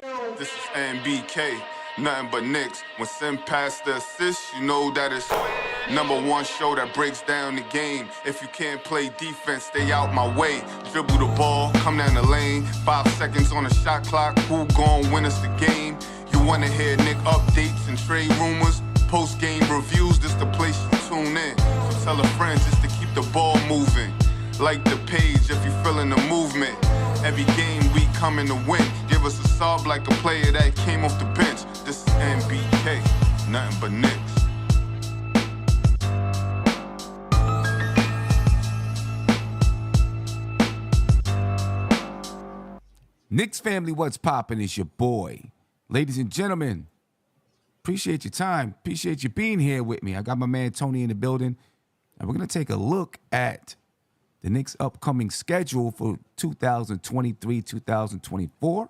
This is NBK, nothing but Knicks. When Sim passed the assist, you know that it's number one show that breaks down the game. If you can't play defense, stay out my way. Dribble the ball, come down the lane. 5 seconds on the shot clock, who gon' win us the game? You wanna hear Nick updates and trade rumors? Post-game reviews, this the place you tune in. So tell a friend just to keep the ball moving. Like the page if you feeling the movement. Every game we coming to win. Give us a sub like a player that came off the bench. This is NBK, nothing but Knicks. Knicks family, what's poppin'? Is your boy. Ladies and gentlemen, appreciate your time. Appreciate you being here with me. I got my man Tony in the building, and we're going to take a look at the Knicks' upcoming schedule for 2023-2024.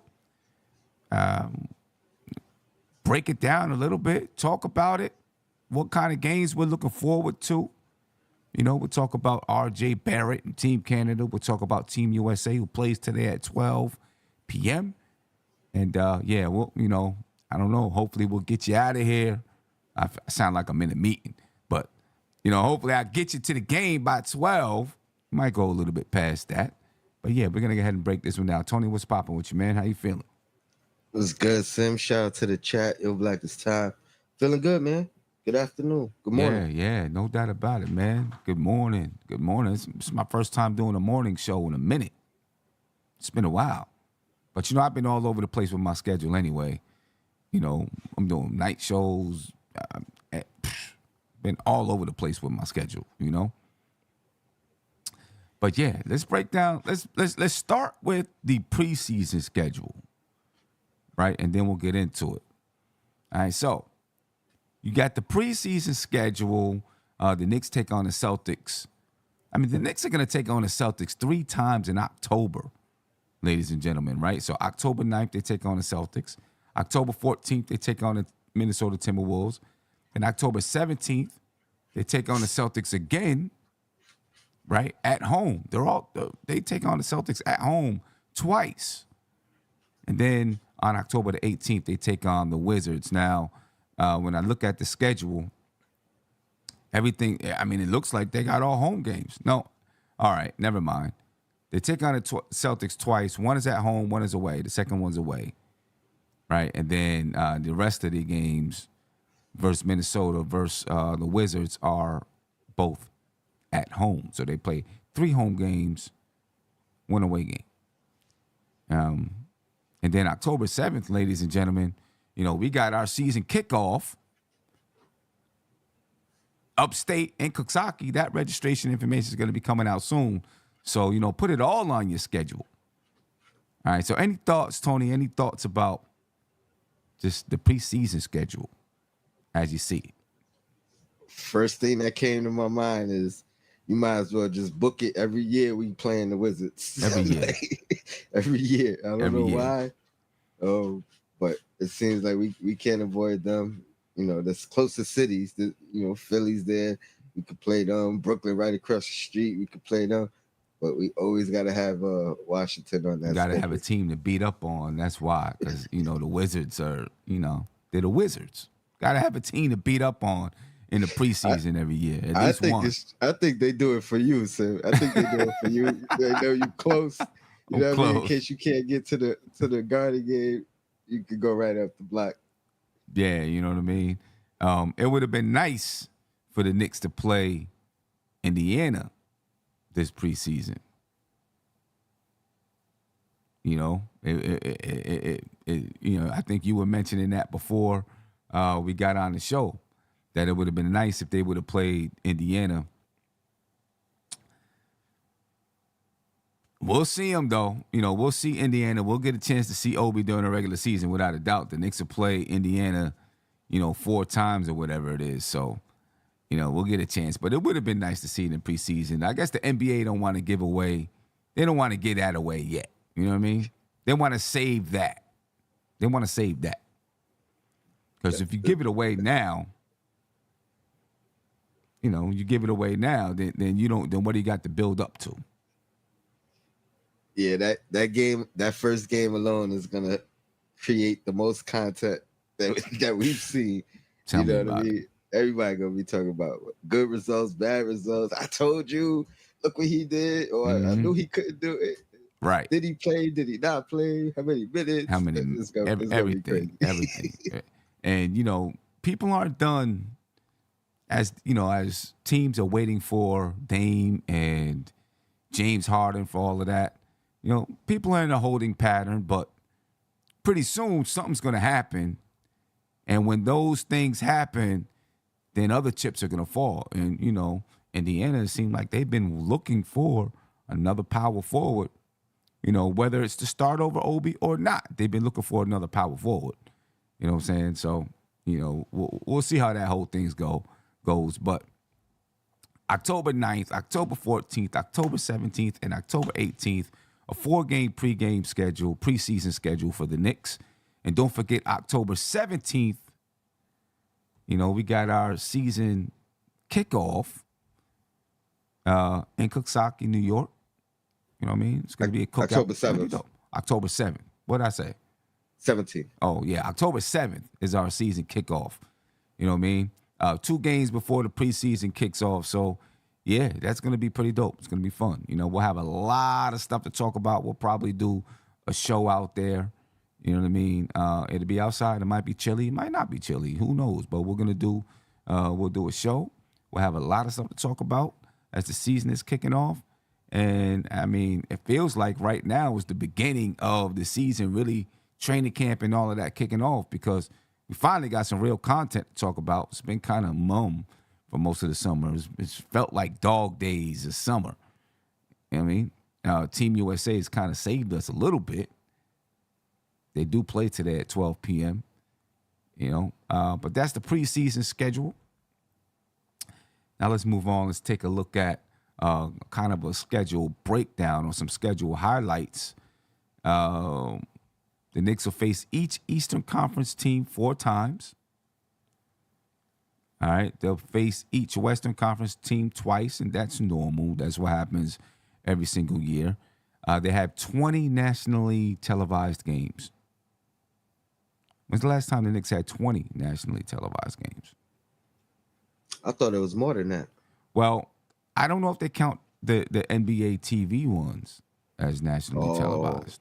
Break it down a little bit, talk about it, what kind of games we're looking forward to. You know, we'll talk about RJ Barrett and Team Canada. We'll talk about Team USA, who plays today at 12 p.m. And, yeah, well, you know, I don't know. Hopefully we'll get you out of here. I sound like I'm in a meeting. But, you know, hopefully I'll get you to the game by 12. Might go a little bit past that. But, yeah, we're going to go ahead and break this one down. Tony, what's popping with you, man? How you feeling? What's good, Sim? Shout out to the chat. Ill Black is time. Feeling good, man. Good afternoon. Good morning. Yeah, no doubt about it, man. Good morning. Good morning. It's my first time doing a morning show in a minute. It's been a while. But, you know, I've been all over the place with my schedule anyway. You know, I'm doing night shows. Been all over the place with my schedule, you know. But, yeah, let's break down. Let's start with the preseason schedule, right? And then we'll get into it. All right, so you got the preseason schedule. The Knicks take on the Celtics. I mean, the Knicks are going to take on the Celtics 3 times in October, ladies and gentlemen, right? So October 9th, they take on the Celtics. October 14th, they take on the Minnesota Timberwolves. And October 17th, they take on the Celtics again, right, at home. They take on the Celtics at home twice. And then on October the 18th, they take on the Wizards. Now, when I look at the schedule, everything, I mean, it looks like they got all home games. No. All right, never mind. They take on the Celtics twice. One is at home, one is away. The second one's away, right? And then the rest of the games versus Minnesota versus the Wizards are both at home. So they play 3 home games, 1 away game. And then October 7th, ladies and gentlemen, you know, we got our season kickoff upstate in Coxsackie. That registration information is going to be coming out soon. So, you know, put it all on your schedule. All right. So any thoughts, Tony? Any thoughts about just the preseason schedule as you see it? First thing that came to my mind is you might as well just book it every year we playing the Wizards. Every year. Every year. I don't know why. Oh, but it seems like we can't avoid them. You know, the closest cities, you know, Philly's there. We could play them. Brooklyn right across the street. We could play them. But we always got to have Washington on that. Got to have a team to beat up on. That's why. Because, you know, the Wizards are, you know, they're the Wizards. Got to have a team to beat up on in the preseason every year. At least one. I think they do it for you, Sam. I think they do it for you. They know you close. You know what I mean? In case you can't get to the Garden game, you could go right up the block. Yeah, you know what I mean? It would have been nice for the Knicks to play Indiana this preseason. You know, you know, I think you were mentioning that before we got on the show, that it would have been nice if they would have played Indiana. We'll see them, though. You know, we'll see Indiana. We'll get a chance to see Obi during the regular season, without a doubt. The Knicks will play Indiana, you know, 4 times or whatever it is. So, you know, we'll get a chance. But it would have been nice to see it in preseason. I guess the NBA don't want to give away. They don't want to get that away yet. You know what I mean? They want to save that. They want to save that. Because if you give it away now, you know, you give it away now, then you don't. Then what do you got to build up to? Yeah, that game, that first game alone is gonna create the most content that we've seen. Tell you me know about what I it. mean? Everybody gonna be talking about good results, bad results. I told you, look what he did, or I knew he couldn't do it. Right. Did he play? Did he not play? How many minutes? How many? It's gonna be crazy. Everything. And people aren't done as teams are waiting for Dame and James Harden for all of that. People are in a holding pattern, but pretty soon something's going to happen. And when those things happen, then other chips are going to fall. And, Indiana, it seemed like they've been looking for another power forward, whether it's to start over Obi or not. They've been looking for another power forward. You know what I'm saying? So, we'll see how that whole thing goes. But October 9th, October 14th, October 17th, and October 18th, a 4-game preseason schedule for the Knicks. And don't forget October 17th, we got our season kickoff in Coxsackie, New York. You know what I mean? It's going to be a cookout. October 7th. October 7th. What did I say? 17th. Oh, yeah. October 7th is our season kickoff. You know what I mean? 2 games before the preseason kicks off. So, yeah, that's going to be pretty dope. It's going to be fun. We'll have a lot of stuff to talk about. We'll probably do a show out there. You know what I mean? It'll be outside. It might be chilly. It might not be chilly. Who knows? But we're going to we'll do a show. We'll have a lot of stuff to talk about as the season is kicking off. And, I mean, it feels like right now is the beginning of the season, really training camp and all of that kicking off, because we finally got some real content to talk about. It's been kind of mum for most of the summer. It's felt like dog days of summer. You know what I mean? Team USA has kind of saved us a little bit. They do play today at 12 p.m., but that's the preseason schedule. Now let's move on. Let's take a look at kind of a schedule breakdown or some schedule highlights. The Knicks will face each Eastern Conference team 4 times. All right. They'll face each Western Conference team twice, and that's normal. That's what happens every single year. They have 20 nationally televised games. When's the last time the Knicks had 20 nationally televised games? I thought it was more than that. Well, I don't know if they count the NBA TV ones as nationally televised.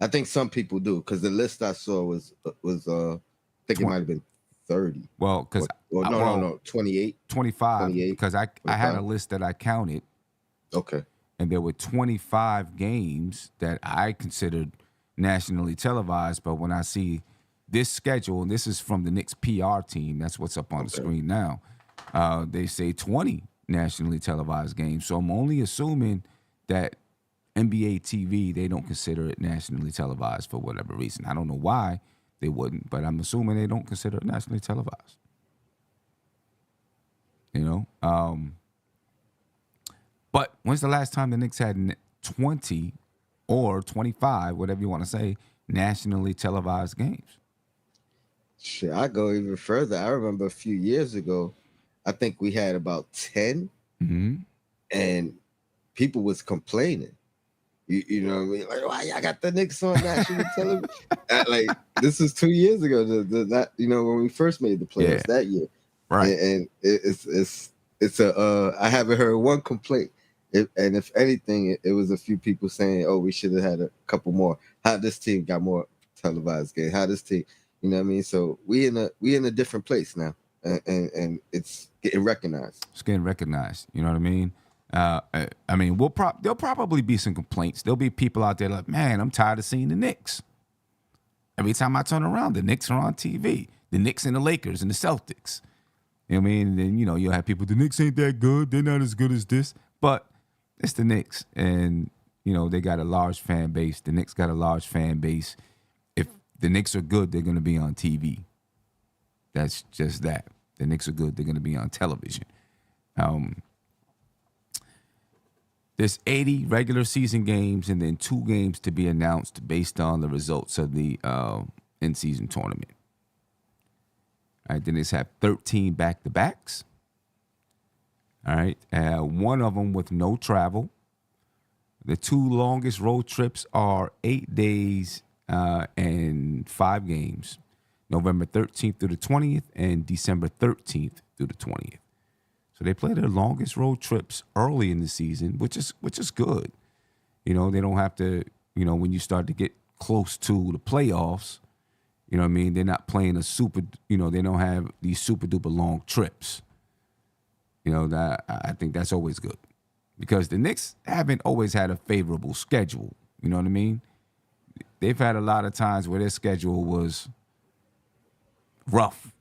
I think some people do, because the list I saw was I think it might have been 30. Well, because no, 28. 25. Because I had a list that I counted. Okay. And there were 25 games that I considered nationally televised. But when I see this schedule, and this is from the Knicks PR team, that's what's up on the screen now, they say 20 nationally televised games. So I'm only assuming that NBA TV, they don't consider it nationally televised for whatever reason. I don't know why they wouldn't, but I'm assuming they don't consider it nationally televised. But when's the last time the Knicks had 20 or 25, whatever you want to say, nationally televised games? Shit, I go even further. I remember a few years ago, I think we had about 10, and people was complaining. You know what I mean? Like, why y'all got the Knicks on national television? Like, this is 2 years ago. That when we first made the playoffs that year, right? And it's I haven't heard one complaint. And if anything, it was a few people saying, "Oh, we should have had a couple more. How this team got more televised games? How this team, you know what I mean?" So we in a different place now, and it's getting recognized. It's getting recognized. You know what I mean? I mean, there'll probably be some complaints. There'll be people out there like, "Man, I'm tired of seeing the Knicks. Every time I turn around, the Knicks are on TV. The Knicks and the Lakers and the Celtics." You know what I mean? And then you'll have people, "The Knicks ain't that good. They're not as good as this." But it's the Knicks, and they got a large fan base. The Knicks got a large fan base. If the Knicks are good, they're going to be on TV. That's just that. The Knicks are good, they're going to be on television. There's 80 regular season games and then 2 games to be announced based on the results of the in-season tournament. All right, then they have 13 back-to-backs. All right, 1 of them with no travel. The 2 longest road trips are 8 days and 5 games, November 13th through the 20th and December 13th through the 20th. So they play their longest road trips early in the season, which is good. They don't have to, when you start to get close to the playoffs, you know what I mean? They're not playing a super, they don't have these super duper long trips. That I think that's always good because the Knicks haven't always had a favorable schedule. You know what I mean? They've had a lot of times where their schedule was rough.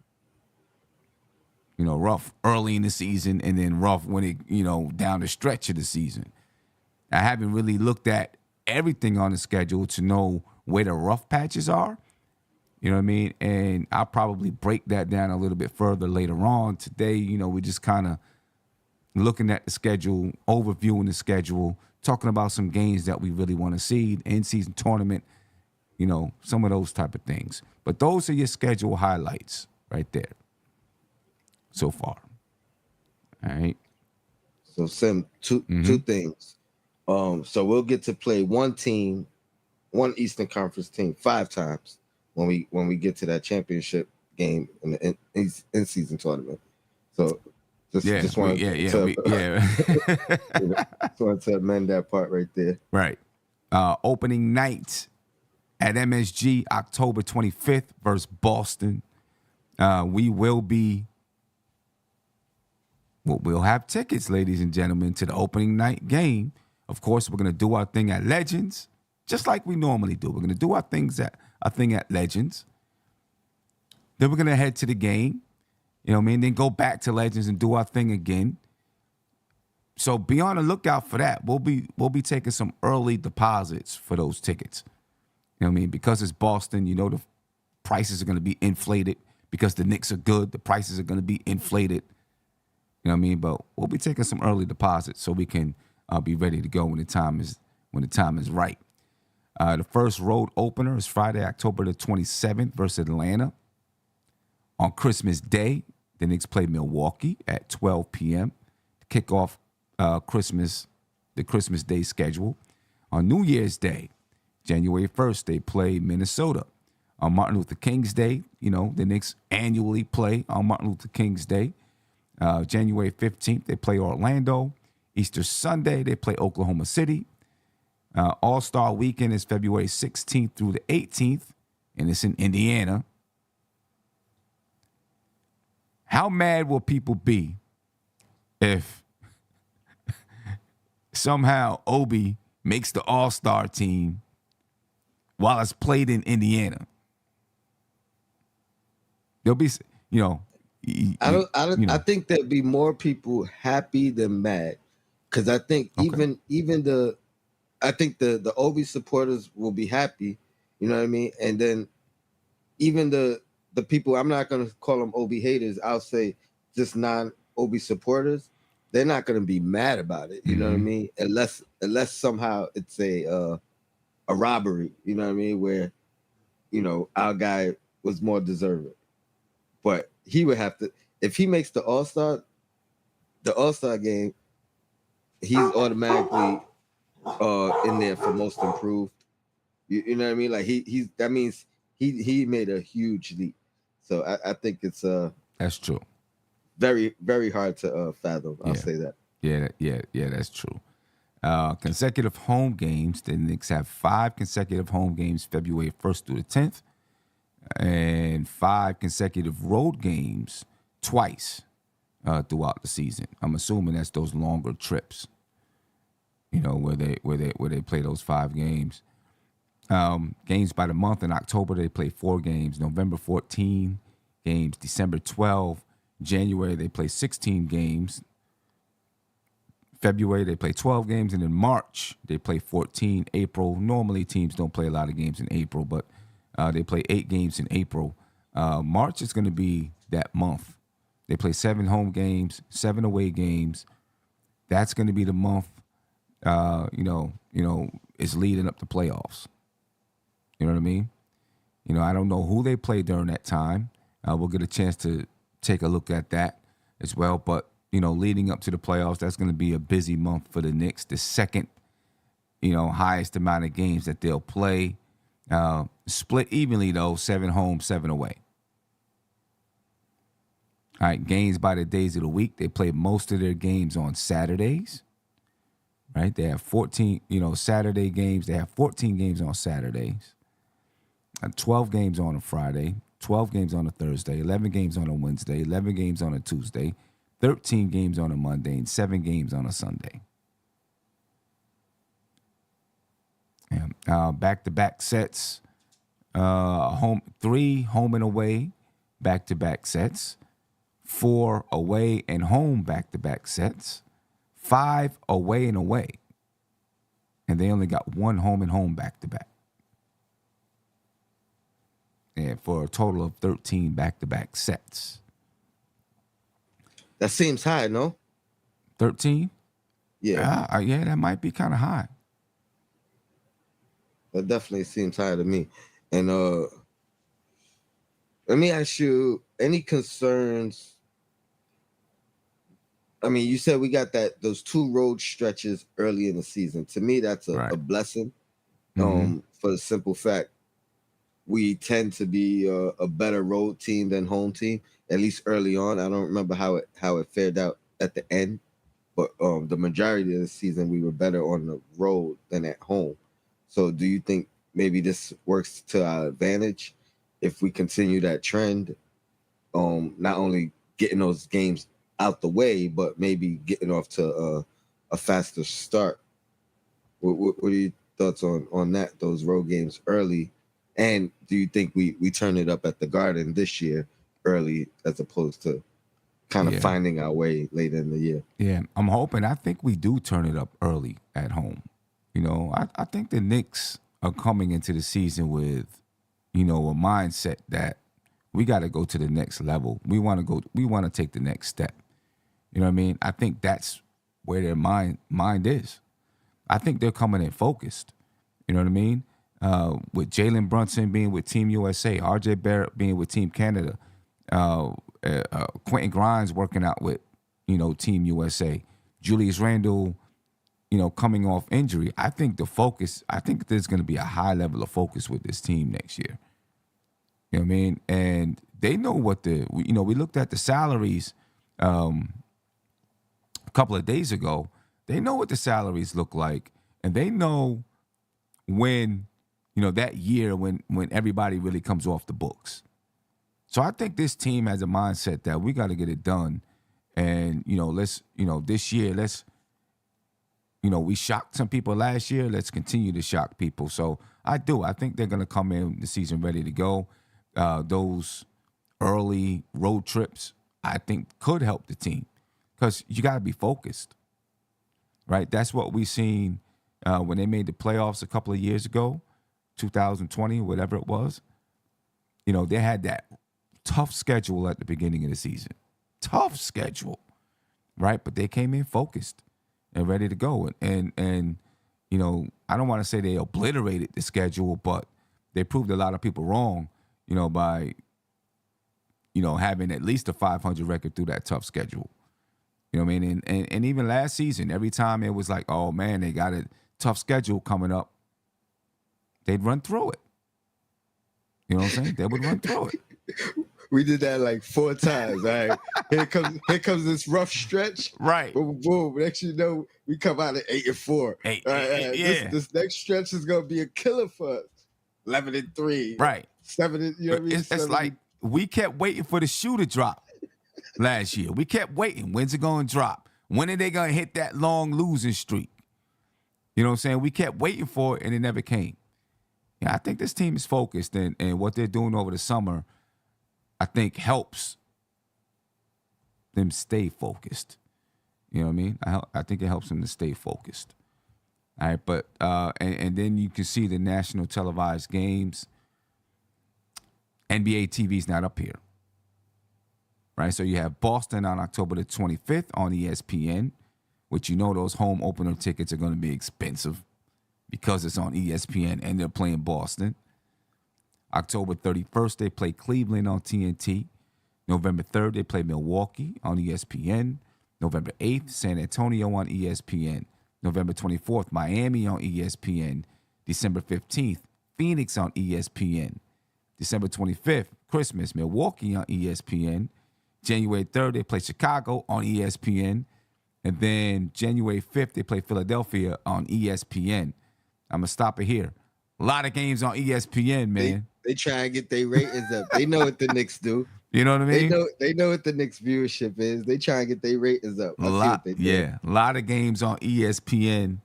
Rough early in the season and then rough when it, down the stretch of the season. I haven't really looked at everything on the schedule to know where the rough patches are. You know what I mean? And I'll probably break that down a little bit further later on. Today, we're just kind of looking at the schedule, overviewing the schedule, talking about some games that we really want to see, in-season tournament, some of those type of things. But those are your schedule highlights right there so far. All right. So, Sim, two things. So we'll get to play one Eastern Conference team 5 times when we get to that championship game in the in-season tournament. So just wanted to amend that part right there. Right. Opening night at MSG, October 25th versus Boston. We'll have tickets, ladies and gentlemen, to the opening night game. Of course, we're going to do our thing at Legends, just like we normally do. We're going to do our thing at Legends. Then we're going to head to the game, then go back to Legends and do our thing again. So be on the lookout for that. We'll be taking some early deposits for those tickets. Because it's Boston, the prices are going to be inflated. Because the Knicks are good, the prices are going to be inflated. But we'll be taking some early deposits so we can be ready to go when the time is right. The first road opener is Friday, October the 27th versus Atlanta. On Christmas Day, the Knicks play Milwaukee at 12 p.m. to kick off the Christmas Day schedule. On New Year's Day, January 1st, they play Minnesota. On Martin Luther King's Day, the Knicks annually play on Martin Luther King's Day. January 15th, they play Orlando. Easter Sunday, they play Oklahoma City. All-Star Weekend is February 16th through the 18th, and it's in Indiana. How mad will people be if somehow Obi makes the All-Star team while it's played in Indiana? There'll be, I think there'd be more people happy than mad, because I think even the Obi supporters will be happy, you know what I mean, and then even the people, I'm not gonna call them Obi haters, I'll say just non-Obi supporters, they're not gonna be mad about it, you know what I mean, unless somehow it's a robbery, you know what I mean, where our guy was more deserving. But he would have to, if he makes the All-Star game, he's automatically in there for most improved. You know what I mean? Like that means he made a huge leap. So I think it's that's true. Very, very hard to fathom. I'll say that. Yeah, that's true. Consecutive home games. The Knicks have 5 consecutive home games, February 1st through the 10th. And 5 consecutive road games twice throughout the season. I'm assuming that's those longer trips, where they play those 5 games. Games by the month. In October, they play 4 games. November 14 games. December 12. January, they play 16 games. February, they play 12 games. And in March, they play 14. April, normally teams don't play a lot of games in April, but they play 8 games in April. March is going to be that month. They play 7 home games, 7 away games. That's going to be the month. It's leading up to playoffs. You know what I mean? I don't know who they play during that time. We'll get a chance to take a look at that as well. But leading up to the playoffs, that's going to be a busy month for the Knicks. The second, highest amount of games that they'll play. Split evenly, though, 7 home, 7 away. All right, games by the days of the week. They play most of their games on Saturdays, right? They have 14, Saturday games. They have 14 games on Saturdays, 12 games on a Friday, 12 games on a Thursday, 11 games on a Wednesday, 11 games on a Tuesday, 13 games on a Monday, and 7 games on a Sunday. Back-to-back sets, 3 home and away back-to-back sets, 4 away and home back-to-back sets, 5 away and away. And they only got 1 home and home back-to-back. And for a total of 13 back-to-back sets. That seems high, no? 13? Yeah. Yeah, that might be kind of high. That definitely seems high to me. And let me ask you, any concerns? I mean, you said we got those 2 road stretches early in the season. To me, that's a blessing. For the simple fact, we tend to be a better road team than home team, at least early on. I don't remember how it fared out at the end, but the majority of the season we were better on the road than at home. So do you think maybe this works to our advantage if we continue that trend? Not only getting those games out the way, but maybe getting off to a faster start. What are your thoughts on that, those road games early? And do you think we turn it up at the Garden this year early as opposed to kind of finding our way later in the year? Yeah, I'm hoping. I think we do turn it up early at home. I think the Knicks are coming into the season with, a mindset that we got to go to the next level. We want to take the next step. You know what I mean? I think that's where their mind is. I think they're coming in focused. You know what I mean? With Jalen Brunson being with Team USA, RJ Barrett being with Team Canada, Quentin Grimes working out with, Team USA, Julius Randle, coming off injury. I think there's going to be a high level of focus with this team next year. You know what I mean? And they know we looked at the salaries a couple of days ago. They know what the salaries look like, and they know when, that year when everybody really comes off the books. So I think this team has a mindset that we got to get it done. And, this year, we shocked some people last year. Let's continue to shock people. So I think they're going to come in the season ready to go. Those early road trips, I think, could help the team because you got to be focused, right? That's what we seen when they made the playoffs a couple of years ago, 2020, whatever it was. They had that tough schedule at the beginning of the season. Tough schedule, right? But they came in focused and ready to go. And I don't want to say they obliterated the schedule, but they proved a lot of people wrong, by, having at least a 500 record through that tough schedule. You know what I mean? And even last season, every time it was like, oh, man, they got a tough schedule coming up, they'd run through it. You know what I'm saying? They would run through it. We did that like 4 times. All right, here comes this rough stretch. Right. Boom, boom. Next you know, we come out at 8-4. Yeah. This next stretch is gonna be a killer for us. 11-3. Right. 7. You know what I mean? It's like we kept waiting for the shoe to drop last year. We kept waiting. When's it gonna drop? When are they gonna hit that long losing streak? You know what I'm saying? We kept waiting for it and it never came. Yeah, I think this team is focused and what they're doing over the summer, I think helps them stay focused. You know what I mean? I think it helps them to stay focused. All right, but and then you can see the national televised games. NBA TV's not up here. Right? So you have Boston on October the 25th on ESPN, which those home opener tickets are going to be expensive because it's on ESPN and they're playing Boston. October 31st, they play Cleveland on TNT. November 3rd, they play Milwaukee on ESPN. November 8th, San Antonio on ESPN. November 24th, Miami on ESPN. December 15th, Phoenix on ESPN. December 25th, Christmas, Milwaukee on ESPN. January 3rd, they play Chicago on ESPN. And then January 5th, they play Philadelphia on ESPN. I'm going to stop it here. A lot of games on ESPN, man. They try and get their ratings up. They know what the Knicks do. You know what I mean? They know what the Knicks viewership is. They try and get their ratings up. I see what they do. Yeah, a lot of games on ESPN.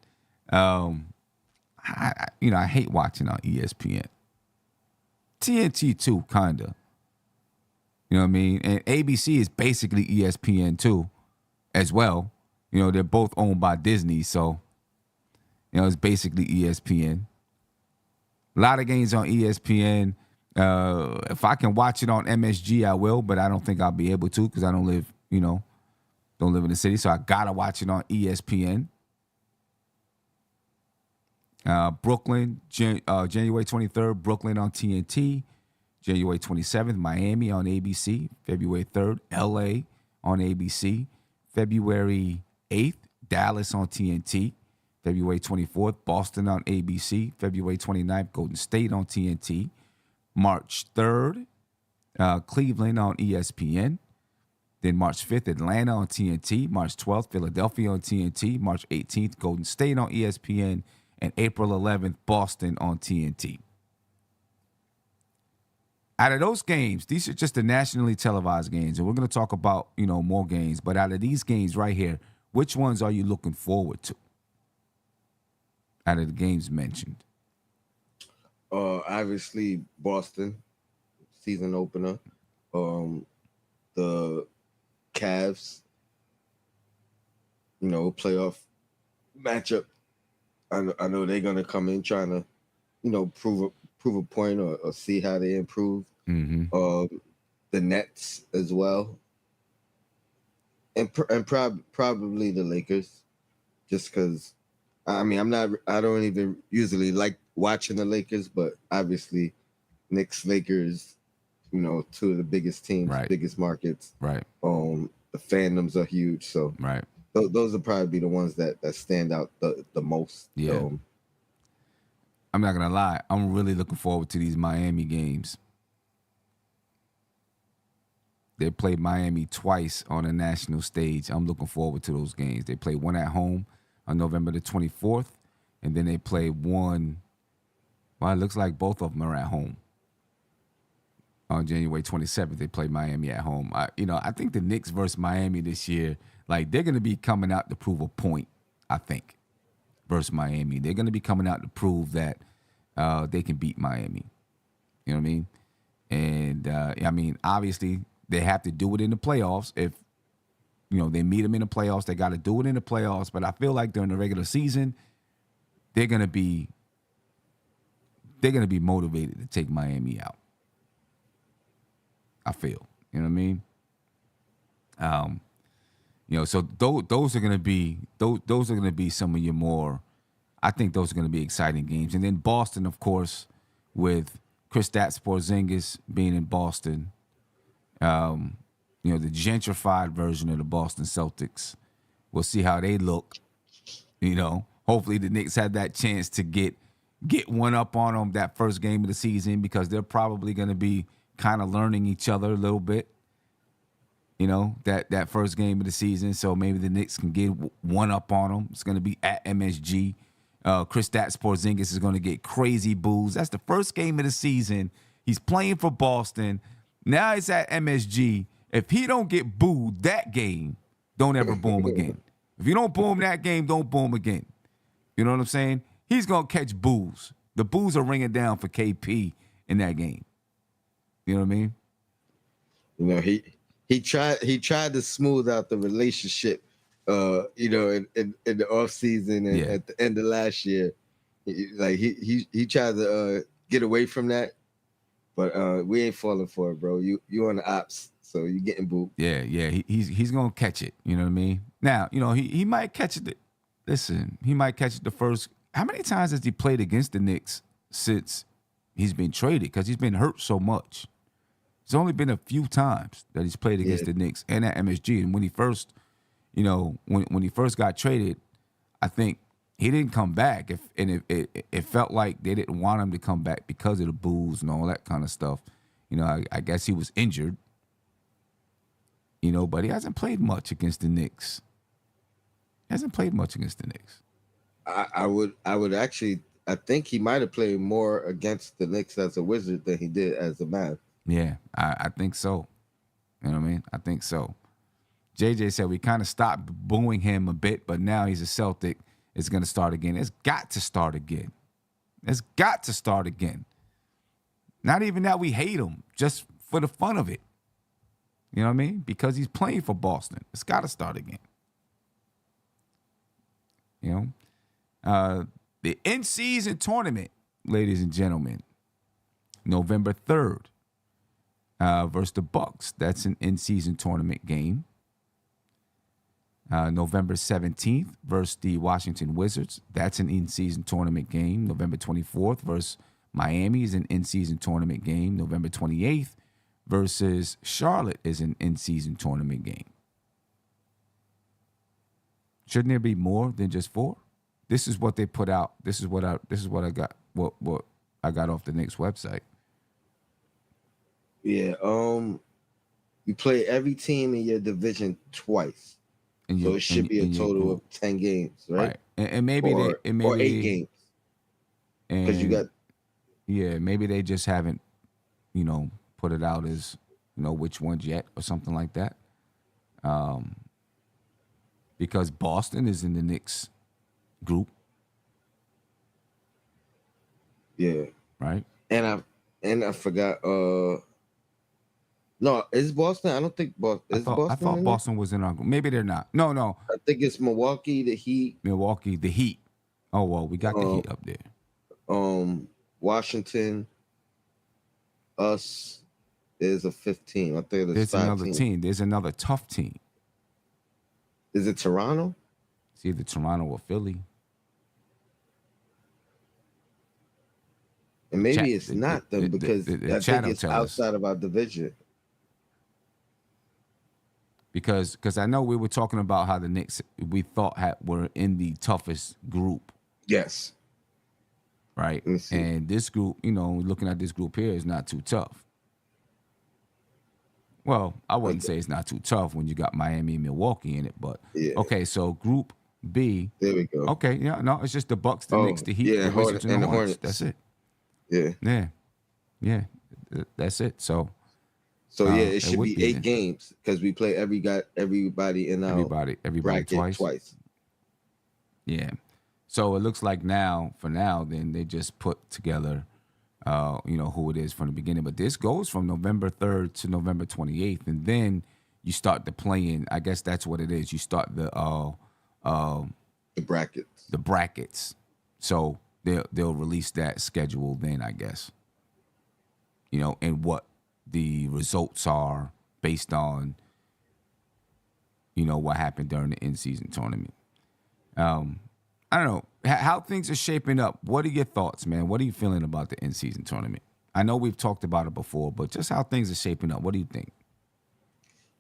I hate watching on ESPN. TNT too, kinda. You know what I mean? And ABC is basically ESPN too, as well. You know, they're both owned by Disney, so it's basically ESPN. A lot of games on ESPN. If I can watch it on MSG, I will, but I don't think I'll be able to because I don't live in the city, so I gotta watch it on ESPN. Brooklyn, January 23rd, Brooklyn on TNT. January 27th, Miami on ABC. February 3rd, LA on ABC. February 8th, Dallas on TNT. February 24th, Boston on ABC. February 29th, Golden State on TNT. March 3rd, Cleveland on ESPN. Then March 5th, Atlanta on TNT. March 12th, Philadelphia on TNT. March 18th, Golden State on ESPN. And April 11th, Boston on TNT. Out of those games, these are just the nationally televised games. And we're going to talk about, more games. But out of these games right here, which ones are you looking forward to? Out of the games mentioned. Obviously, Boston, season opener. The Cavs, playoff matchup. I know they're gonna come in trying to, prove a point or see how they improve. Mm-hmm. The Nets as well, and probably the Lakers, just because. I don't even usually like watching the Lakers, but obviously, Knicks, Lakers, two of the biggest teams, right. biggest markets. Right. The fandoms are huge, so right. Those will probably be the ones that stand out the most. Yeah. I'm not gonna lie. I'm really looking forward to these Miami games. They played Miami twice on a national stage. I'm looking forward to those games. They play one at home on November the 24th, and then they play one. Well, it looks like both of them are at home. On January 27th, they play Miami at home. I think the Knicks versus Miami this year, they're going to be coming out to prove a point, I think, versus Miami. They're going to be coming out to prove that they can beat Miami. You know what I mean? And, obviously, they have to do it in the playoffs. If, they meet them in the playoffs, they got to do it in the playoffs. But I feel like during the regular season, they're going to be motivated to take Miami out. I feel, you know what I mean? So those are going to be some of your more, I think those are going to be exciting games. And then Boston, of course, with Kristaps Porzingis being in Boston, the gentrified version of the Boston Celtics. We'll see how they look. Hopefully the Knicks have that chance to get one up on them that first game of the season because they're probably going to be kind of learning each other a little bit, that first game of the season. So maybe the Knicks can get one up on them. It's going to be at MSG. Kristaps Porzingis is going to get crazy boos. That's the first game of the season. He's playing for Boston. Now it's at MSG. If he don't get booed that game, don't ever boo him again. If you don't boo him that game, don't boo him again. You know what I'm saying? He's going to catch boos. The boos are ringing down for KP in that game. You know what I mean? He tried to smooth out the relationship, in the off season and at the end of last year. He tried to get away from that, but we ain't falling for it, bro. You on the ops, so you getting booed. Yeah. He's gonna catch it. You know what I mean? Now, he might catch it. Listen, he might catch it the first. How many times has he played against the Knicks since he's been traded? Because he's been hurt so much. It's only been a few times that he's played against the Knicks and at MSG. And when he first, when he first got traded, I think he didn't come back. It felt like they didn't want him to come back because of the boos and all that kind of stuff. I guess he was injured. But he hasn't played much against the Knicks. I would actually. I think he might have played more against the Knicks as a Wizard than he did as a Mav. Yeah, I think so. You know what I mean? I think so. JJ said we kind of stopped booing him a bit, but now he's a Celtic. It's going to start again. It's got to start again. Not even that we hate him, just for the fun of it. You know what I mean? Because he's playing for Boston. It's got to start again. The in-season tournament, ladies and gentlemen, November 3rd versus the Bucks. That's an in-season tournament game. November 17th versus the Washington Wizards. That's an in-season tournament game. November 24th versus Miami is an in-season tournament game. November 28th versus Charlotte is an in-season tournament game. Shouldn't there be more than just 4? This is what they put out. This is what I got. What I got off the Knicks website. Yeah. You play every team in your division twice. So it should be a total of 10 games, right? And maybe or 8 games. Because you got. Yeah, maybe they just haven't, put it out as, which ones yet or something like that. Because Boston is in the Knicks group. Yeah. Right. And I forgot. No, is Boston? I don't think Boston. I thought Boston was in our group. Maybe they're not. No. I think it's Milwaukee, the Heat. The Heat. Oh well, we got the Heat up there. Washington, us is a 15. I think there's another team. There's another tough team. Is it Toronto? It's either Toronto or Philly. And maybe it's not them because I think it's outside of our division. Because I know we were talking about how the Knicks we thought were in the toughest group. Yes. Right? And this group, looking at this group here is not too tough. Well, I wouldn't say it's not too tough when you got Miami and Milwaukee in it, but okay, so Group B. There we go. Okay, yeah, no, it's just the Bucks, the Knicks, the Heat, the Wizards, and the Hornets. That's it. Yeah, that's it. So it should be 8 games because we play everybody in our everybody twice. Yeah. So it looks like for now, then they just put together, who it is from the beginning. But this goes from November 3rd to November 28th, and then you start the play-in. I guess that's what it is. You start the brackets. The brackets. So they'll release that schedule then, I guess. And what the results are based on, what happened during the in-season tournament. I don't know how things are shaping up. What are your thoughts, man? What are you feeling about the in-season tournament? I know we've talked about it before, but just how things are shaping up. What do you think?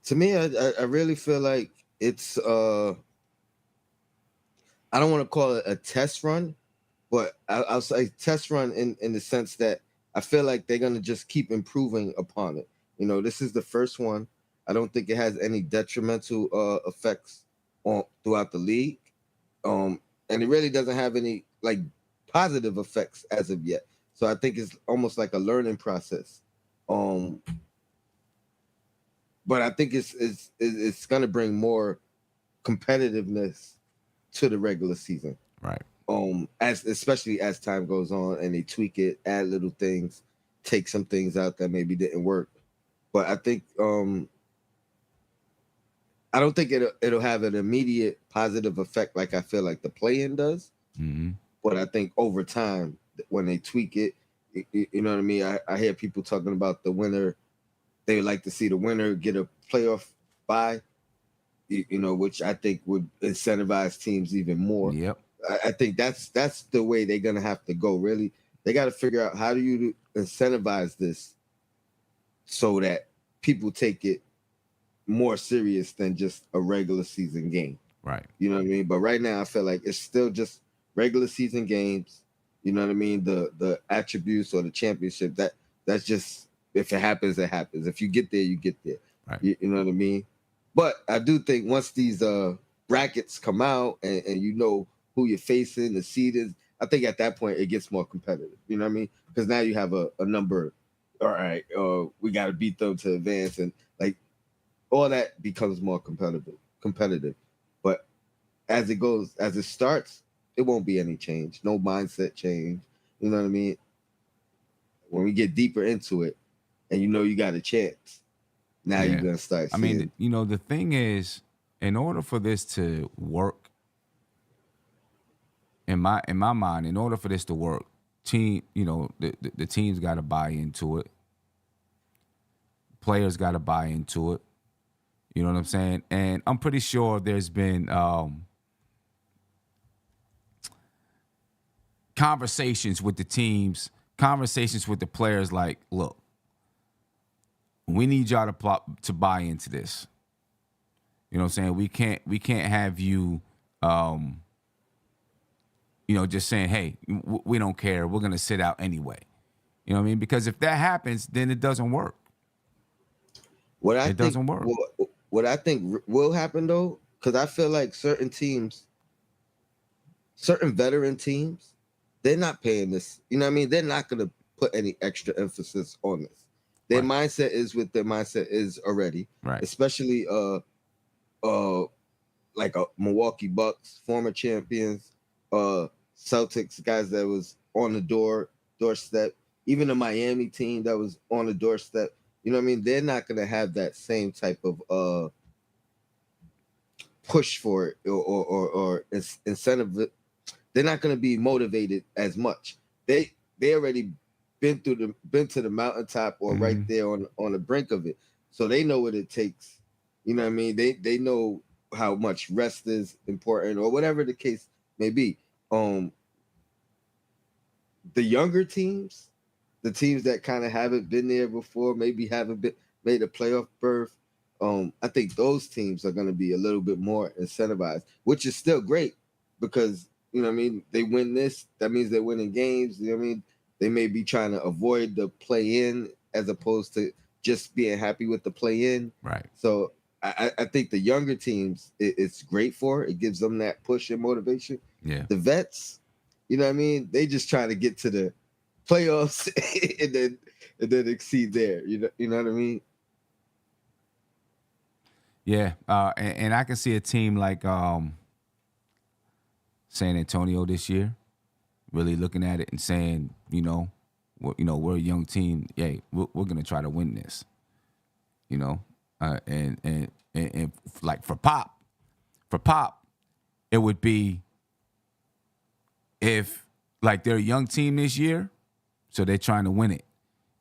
To me, I really feel like it's I don't want to call it a test run, but I'll say test run in the sense that I feel like they're gonna just keep improving upon it. This is the first one. I don't think it has any detrimental effects throughout the league. And it really doesn't have any positive effects as of yet. So I think it's almost like a learning process. But I think it's gonna bring more competitiveness to the regular season. Right. Especially as time goes on and they tweak it, add little things, take some things out that maybe didn't work. But I think I don't think it'll have an immediate positive effect like I feel like the play-in does. Mm-hmm. But I think over time, when they tweak it, you know what I mean? I hear people talking about the winner. They would like to see the winner get a playoff bye, which I think would incentivize teams even more. Yep. I think that's the way they're going to have to go, really. They got to figure out how do you incentivize this so that people take it more serious than just a regular season game. Right. You know what I mean? But right now, I feel like it's still just regular season games. You know what I mean? The attributes or the championship, that's just, if it happens, it happens. If you get there, you get there. Right. You know what I mean? But I do think once these brackets come out and you know who you're facing, the seed is, I think at that point it gets more competitive. You know what I mean? Because now you have a number. All right, we got to beat them to advance, and like all that becomes more competitive. But as it starts, it won't be any change. No mindset change. You know what I mean? When we get deeper into it, and you know you got a chance, now you're gonna start seeing. I mean, you know, the thing is, in order for this to work, in my mind, in order for this to work, the team's got to buy into it. Players got to buy into it. You know what I'm saying? And I'm pretty sure there's been conversations with the teams, conversations with the players. Like, look, we need y'all to buy into this. You know what I'm saying? We can't have you, just saying, hey, we don't care. We're gonna sit out anyway. You know what I mean? Because if that happens, then it doesn't work. Doesn't work. What I think will happen though, because I feel like certain veteran teams, they're not paying this. You know what I mean? They're not gonna put any extra emphasis on this. Their mindset is what their mindset is already. Right. Especially like a Milwaukee Bucks, former champions, Celtics, guys that was on the doorstep, even a Miami team that was on the doorstep. You know what I mean? They're not going to have that same type of push for it or incentive. They're not going to be motivated as much. They already been to the mountaintop or right there on the brink of it, so they know what it takes. You know what I mean? They know how much rest is important or whatever the case may be. The younger teams, the teams that kind of haven't been there before, maybe haven't made a playoff berth, I think those teams are going to be a little bit more incentivized, which is still great because, you know what I mean, they win this, that means they're winning games. You know what I mean? They may be trying to avoid the play-in as opposed to just being happy with the play-in. Right. So I think the younger teams, it's great for. It gives them that push and motivation. Yeah. The vets, you know what I mean? They just try to get to the playoffs and then exceed there. You know what I mean? Yeah. And I can see a team like San Antonio this year really looking at it and saying, we're a young team. Yeah, we're gonna try to win this. And like for Pop, it would be if like they're a young team this year, so they're trying to win it.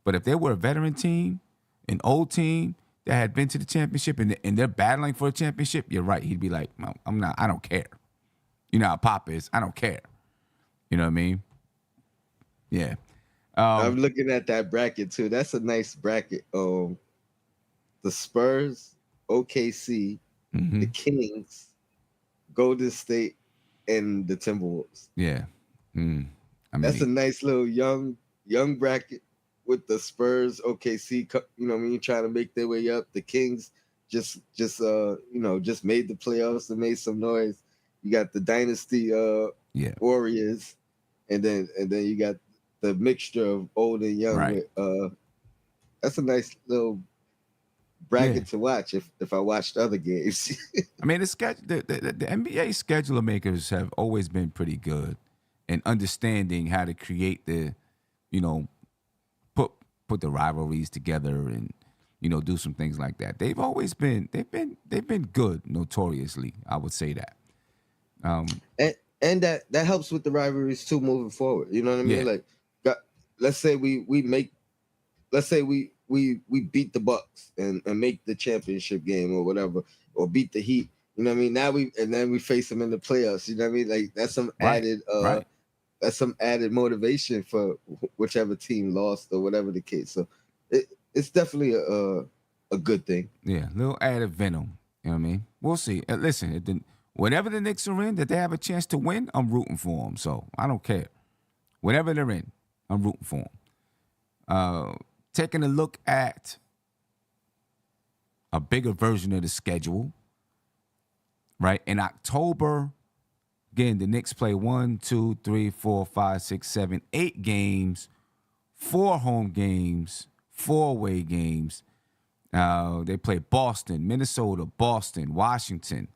But if they were a veteran team, an old team that had been to the championship and they're battling for a championship, you're right. He'd be like, I don't care. You know how Pop is. I don't care. You know what I mean? Yeah. I'm looking at that bracket too. That's a nice bracket. The Spurs, OKC, the Kings, Golden State, and the Timberwolves. Yeah. I mean, that's a nice little young bracket with the Spurs, OKC, you know what I mean, trying to make their way up. The Kings just made the playoffs and made some noise. You got the Dynasty Warriors, and then you got the mixture of old and young. Right. That's a nice little bracket to watch if I watched other games. I mean, the NBA scheduler makers have always been pretty good in understanding how to create the, put the rivalries together and, do some things like that. They've always been good, notoriously. I would say that. And that helps with the rivalries too moving forward. You know what I mean? Yeah. Like, let's say we beat the Bucks and make the championship game or whatever, or beat the Heat. You know what I mean? Now then we face them in the playoffs. You know what I mean? Like that's some added that's some added motivation for whichever team lost or whatever the case. So it's definitely a good thing. Yeah, little added venom. You know what I mean? We'll see. Listen, Whatever the Knicks are in that they have a chance to win, I'm rooting for them. So I don't care. Whatever they're in, I'm rooting for them. Taking a look at a bigger version of the schedule, right? In October, again, the Knicks play 1, 2, 3, 4, 5, 6, 7, 8 games, 4 home games, 4 away games. They play Boston, Minnesota, Boston, Washington.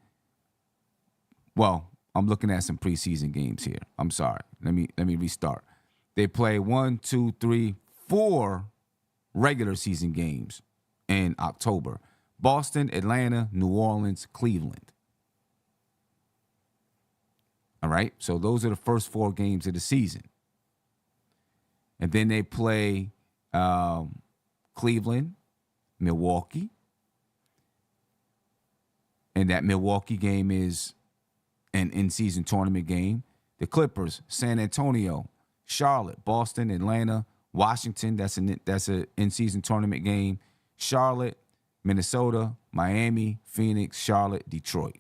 Well, I'm looking at some preseason games here. I'm sorry. Let me restart. They play 1, 2, 3, 4 regular season games in October. Boston, Atlanta, New Orleans, Cleveland. All right? So those are the first 4 games of the season. And then they play Cleveland, Milwaukee. And that Milwaukee game is an in-season tournament game. The Clippers, San Antonio, Charlotte, Boston, Atlanta, Washington. That's an in-season tournament game. Charlotte, Minnesota, Miami, Phoenix, Charlotte, Detroit.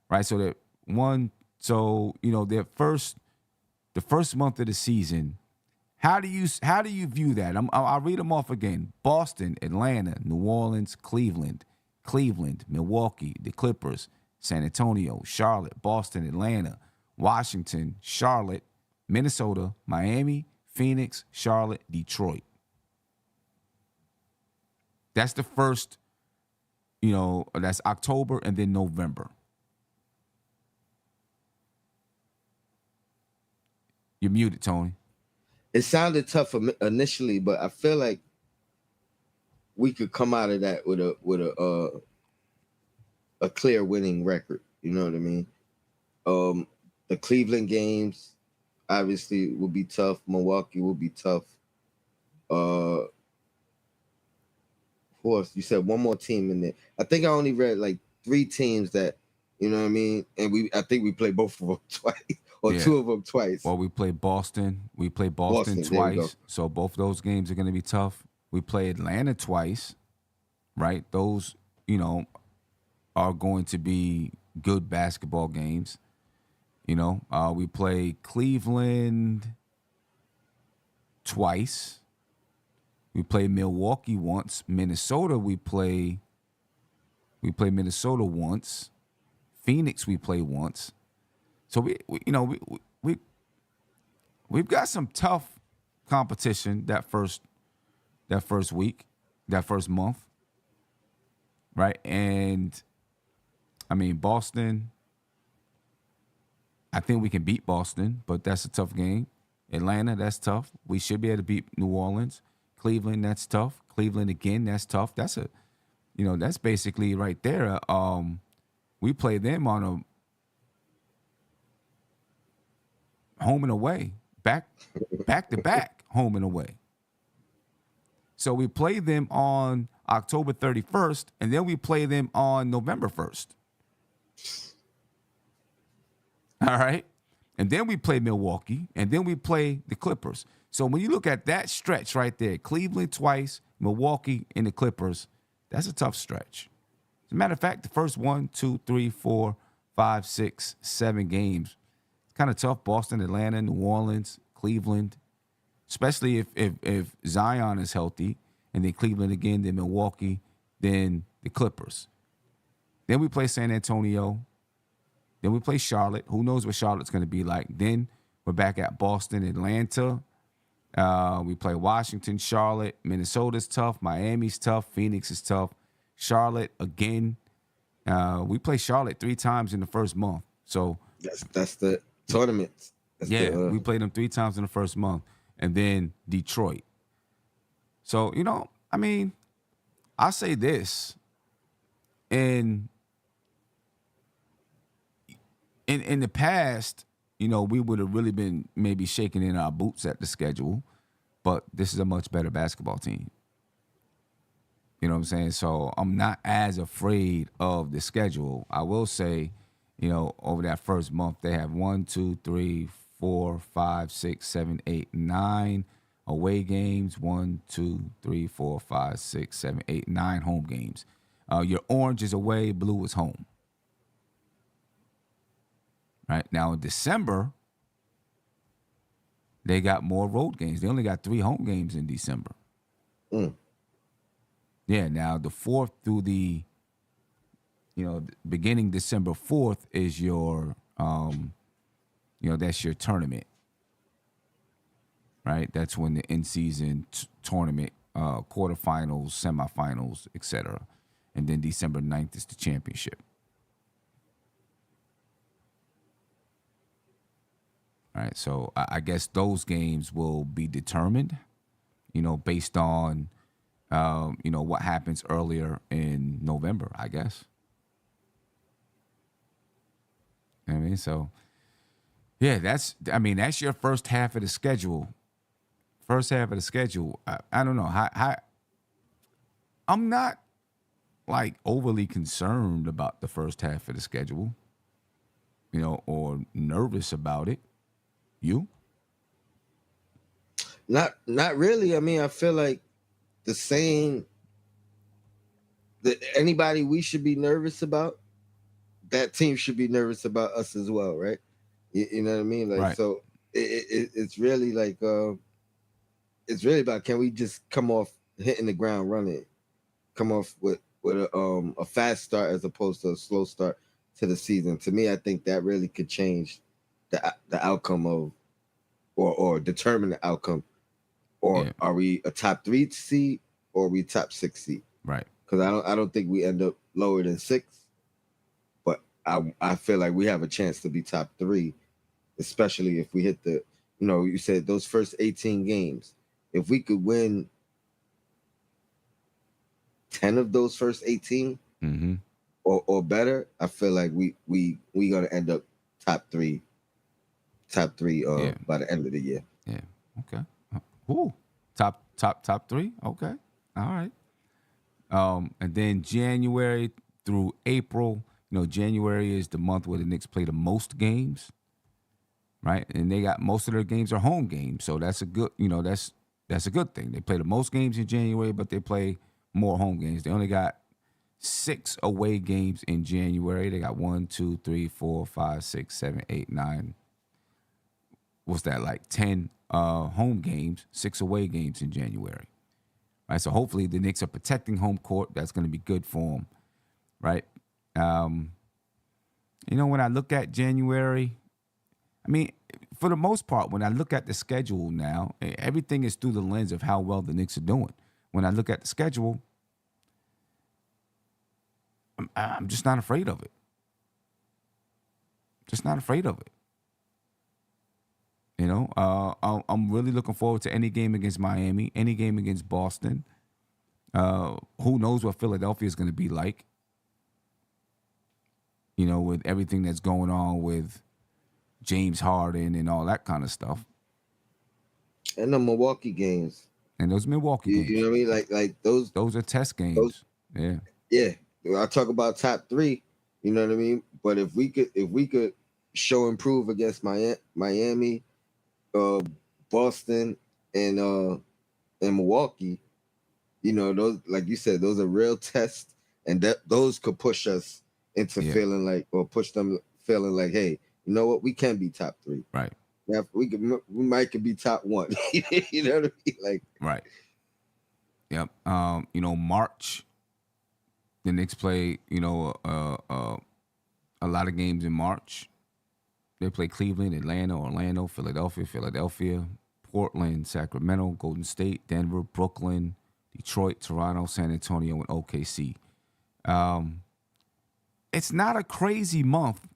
Right? So the first month of the season. How do you view that? I'll read them off again. Boston, Atlanta, New Orleans, Cleveland, Milwaukee, the Clippers, San Antonio, Charlotte, Boston, Atlanta, Washington, Charlotte, Minnesota, Miami, Phoenix, Charlotte, Detroit. That's the first, that's October and then November. You're muted, Tony. It sounded tough initially, but I feel like we could come out of that with a clear winning record. You know what I mean? The Cleveland games obviously will be tough. Milwaukee will be tough. Of course, you said one more team in there. I think I only read like 3 teams that, you know what I mean? And I think we played both of them twice. Or 2 of them twice. Well, we played Boston. We played Boston twice. So both of those games are going to be tough. We play Atlanta twice, right? Those, are going to be good basketball games. We play Cleveland twice. We play Milwaukee once. Minnesota, we play Minnesota once. Phoenix, we play once. So we've got some tough competition that first week, that first month, right? And I mean Boston. I think we can beat Boston, but that's a tough game. Atlanta, that's tough. We should be able to beat New Orleans. Cleveland, that's tough. Cleveland again, that's tough. That's that's basically right there. We play them on a home and away, back to back, home and away. So we play them on October 31st, and then we play them on November 1st. All right? And then we play Milwaukee, and then we play the Clippers. So when you look at that stretch right there, Cleveland twice, Milwaukee, and the Clippers, that's a tough stretch. As a matter of fact, the first 1, 2, 3, 4, 5, 6, 7 games, kind of tough. Boston, Atlanta, New Orleans, Cleveland, especially if Zion is healthy, and then Cleveland again, then Milwaukee, then the Clippers. Then we play San Antonio. Then we play Charlotte. Who knows what Charlotte's going to be like? Then we're back at Boston, Atlanta. We play Washington, Charlotte. Minnesota's tough. Miami's tough. Phoenix is tough. Charlotte again. We play Charlotte 3 times in the first month. So that's the tournament. We played them 3 times in the first month, and then Detroit. So I mean, I say this, in the past, we would have really been maybe shaking in our boots at the schedule, but this is a much better basketball team. You know what I'm saying? So I'm not as afraid of the schedule. I will say, over that first month, they have 1, 2, 3, 4, 5, 6, 7, 8, 9 away games. 1, 2, 3, 4, 5, 6, 7, 8, 9 home games. Your orange is away, blue is home. Right now in December, they got more road games. They only got 3 home games in December. Yeah, now the 4th through the, beginning December 4th is your, that's your tournament, right? That's when the in-season tournament, quarterfinals, semifinals, etc. And then December 9th is the championship. All right, so I guess those games will be determined, based on, what happens earlier in November, I guess. So, yeah, that's your first half of the schedule. First half of the schedule, I don't know. I'm not, like, overly concerned about the first half of the schedule, or nervous about it. You? Not really. I mean, I feel like the same that anybody we should be nervous about, that team should be nervous about us as well, right? You know what I mean? Like, Right. so it's really like it's really about, can we just come off hitting the ground running, come off with a fast start as opposed to a slow start to the season. To me, I think that really could change the outcome of, or determine the outcome. Or are we a top 3 seed, or are we top 6 seed? Right. Because I don't think we end up lower than 6, but I feel like we have a chance to be top 3, especially if we hit the, you said those first 18 games. If we could win 10 of those first 18 or better, I feel like we gonna end up top 3 by the end of the year. Yeah. Okay. Ooh. Top 3. Okay. All right. And then January through April. January is the month where the Knicks play the most games, right? And they got most of their games are home games, so that's a good, that's a good thing. They play the most games in January, but they play more home games. They only got 6 away games in January. They got 1, 2, 3, 4, 5, 6, 7, 8, 9. What's that, like 10 home games, 6 away games in January, right? So hopefully the Knicks are protecting home court. That's going to be good for them, right? When I look at January, for the most part, when I look at the schedule now, everything is through the lens of how well the Knicks are doing. When I look at the schedule, I'm just not afraid of it. Just not afraid of it. I'm really looking forward to any game against Miami, any game against Boston. Who knows what Philadelphia is going to be like, with everything that's going on with James Harden and all that kind of stuff. And the Milwaukee games. And those Milwaukee games. You know what I mean? Like those are test games. Yeah. I talk about top 3, you know what I mean? But if we could show improve against Miami, Boston, and Milwaukee, those, like you said, those are real tests, and those could push us into feeling like, or push them feeling like, hey, you know what, we can be top 3. Right. Now we might could be top 1. You know what I mean? Like, right. Yep. March, the Knicks play, a lot of games in March. They play Cleveland, Atlanta, Orlando, Philadelphia, Portland, Sacramento, Golden State, Denver, Brooklyn, Detroit, Toronto, San Antonio, and OKC. It's not a crazy month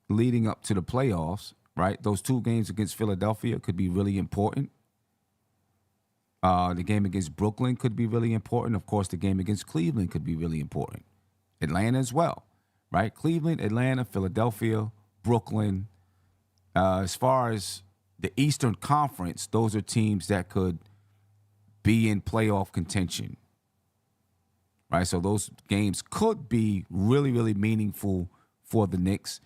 leading up to the playoffs, right? Those 2 games against Philadelphia could be really important. The game against Brooklyn could be really important. Of course, the game against Cleveland could be really important. Atlanta as well, right? Cleveland, Atlanta, Philadelphia, Brooklyn. As far as the Eastern Conference, those are teams that could be in playoff contention, right? So those games could be really, really meaningful for the Knicks.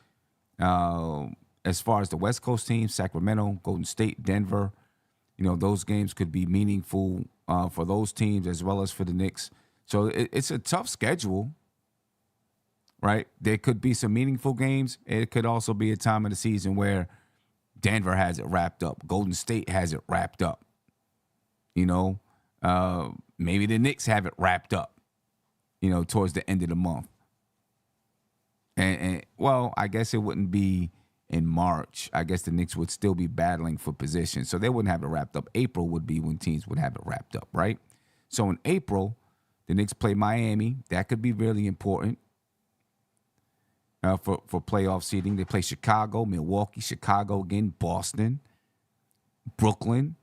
As far as the West Coast teams, Sacramento, Golden State, Denver, those games could be meaningful for those teams as well as for the Knicks. So it's a tough schedule, right? There could be some meaningful games. It could also be a time of the season where Denver has it wrapped up. Golden State has it wrapped up. You know, maybe the Knicks have it wrapped up, you know, towards the end of the month. And well, I guess it wouldn't be in March. I guess the Knicks would still be battling for position. So they wouldn't have it wrapped up. April would be when teams would have it wrapped up, right? So in April, the Knicks play Miami. That could be really important for playoff seeding. They play Chicago, Milwaukee, Chicago again, Boston, Brooklyn.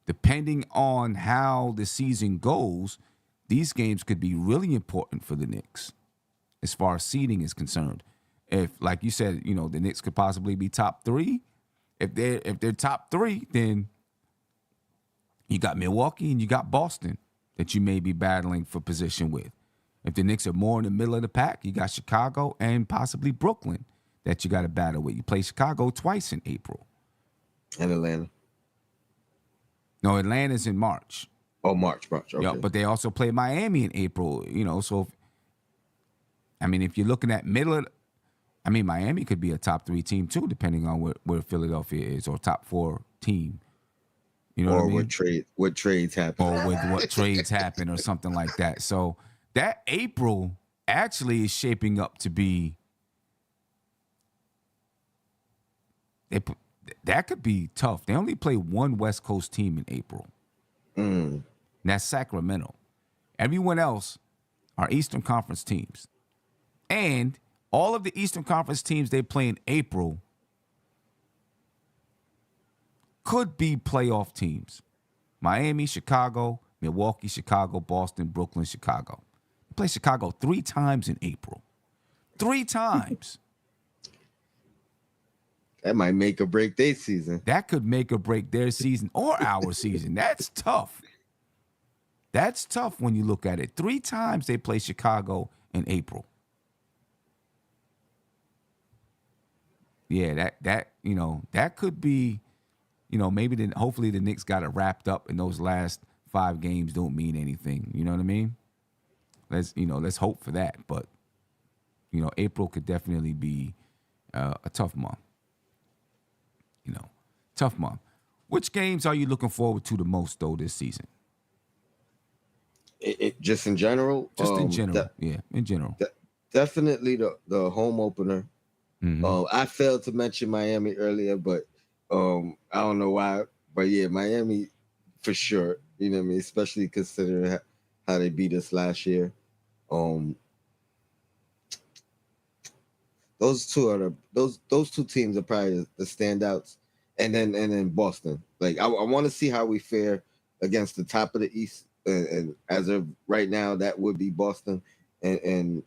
Depending on how the season goes, these games could be really important for the Knicks as far as seeding is concerned. If, like you said, you know, the Knicks could possibly be top 3. If they're top 3, then you got Milwaukee and you got Boston that you may be battling for position with. If the Knicks are more in the middle of the pack, you got Chicago and possibly Brooklyn that you got to battle with. You play Chicago twice in April. And Atlanta. No, Atlanta's in March. Oh, March. Okay. Yeah, but they also play Miami in April, you know. So, if you're looking at Miami could be a top 3 team too, depending on where Philadelphia is, or top 4 team. You know what I mean? Or what trades happen. Or with what trades happen or something like that. So that April actually is shaping up to be that could be tough. They only play one West Coast team in April. And that's Sacramento. Everyone else are Eastern Conference teams. And all of the Eastern Conference teams they play in April could be playoff teams. Miami, Chicago, Milwaukee, Chicago, Boston, Brooklyn, Chicago. They play Chicago 3 times in April. 3 times. That might make or break their season. That could make or break their season or our season. That's tough. That's tough when you look at it. 3 times they play Chicago in April. Yeah, that could be, maybe hopefully the Knicks got it wrapped up and those last 5 games don't mean anything. You know what I mean? Let's hope for that. But, April could definitely be a tough month. Tough month. Which games are you looking forward to the most, though, this season? Just in general? Just in general, in general. Definitely the home opener. Mm-hmm. I failed to mention Miami earlier, but I don't know why. But, yeah, Miami for sure. You know what I mean? Especially considering how they beat us last year. Those two teams are probably the standouts, and then Boston. Like I want to see how we fare against the top of the East, and as of right now, that would be Boston and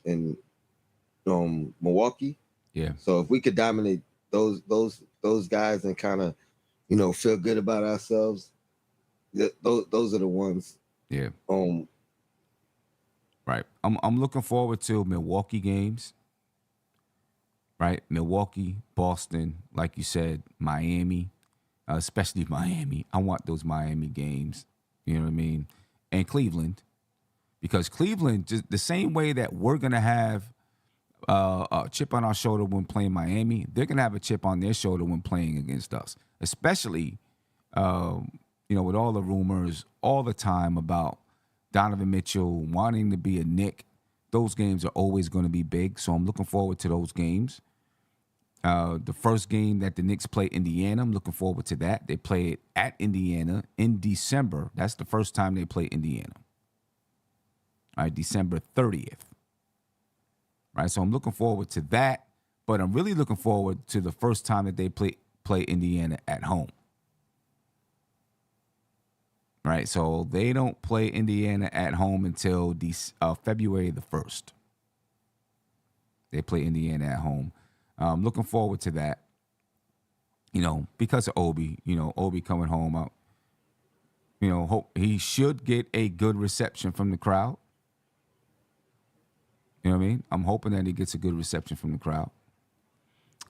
Milwaukee. Yeah. So if we could dominate those guys and kind of feel good about ourselves, those are the ones. Yeah. Right. I'm looking forward to Milwaukee games. Right, Milwaukee, Boston, like you said, Miami, especially Miami. I want those Miami games, you know what I mean? And Cleveland, because Cleveland, just the same way that we're going to have a chip on our shoulder when playing Miami, they're going to have a chip on their shoulder when playing against us, especially, with all the rumors all the time about Donovan Mitchell wanting to be a Knick. Those games are always going to be big, so I'm looking forward to those games. The first game that the Knicks play Indiana, I'm looking forward to that. They play it at Indiana in December. That's the first time they play Indiana. All right, December 30th. Right, so I'm looking forward to that, but I'm really looking forward to the first time that they play Indiana at home. Right, so they don't play Indiana at home until February the 1st. They play Indiana at home. Looking forward to that. Because of Obi, Obi coming home out. Hope he should get a good reception from the crowd. You know what I mean? I'm hoping that he gets a good reception from the crowd.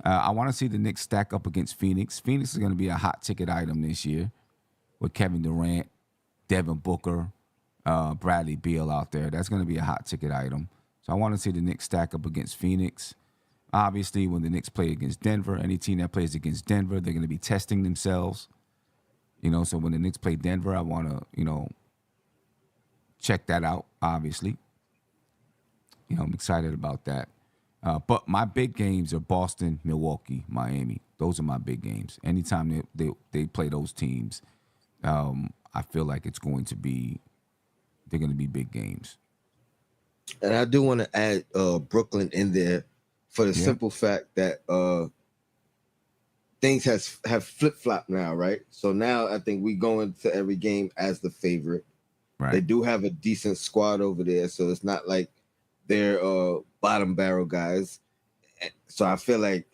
I want to see the Knicks stack up against Phoenix. Phoenix is going to be a hot ticket item this year with Kevin Durant, Devin Booker, Bradley Beal out there. That's going to be a hot ticket item. So I want to see the Knicks stack up against Phoenix. Obviously, when the Knicks play against Denver, any team that plays against Denver, they're going to be testing themselves. So when the Knicks play Denver, I want to, check that out, obviously. I'm excited about that. But my big games are Boston, Milwaukee, Miami. Those are my big games. Anytime they play those teams, I feel like they're going to be big games. And I do want to add Brooklyn in there for the simple fact that things have flip-flopped now, right? So now I think we go into every game as the favorite. Right. They do have a decent squad over there, so it's not like they're bottom barrel guys. So I feel like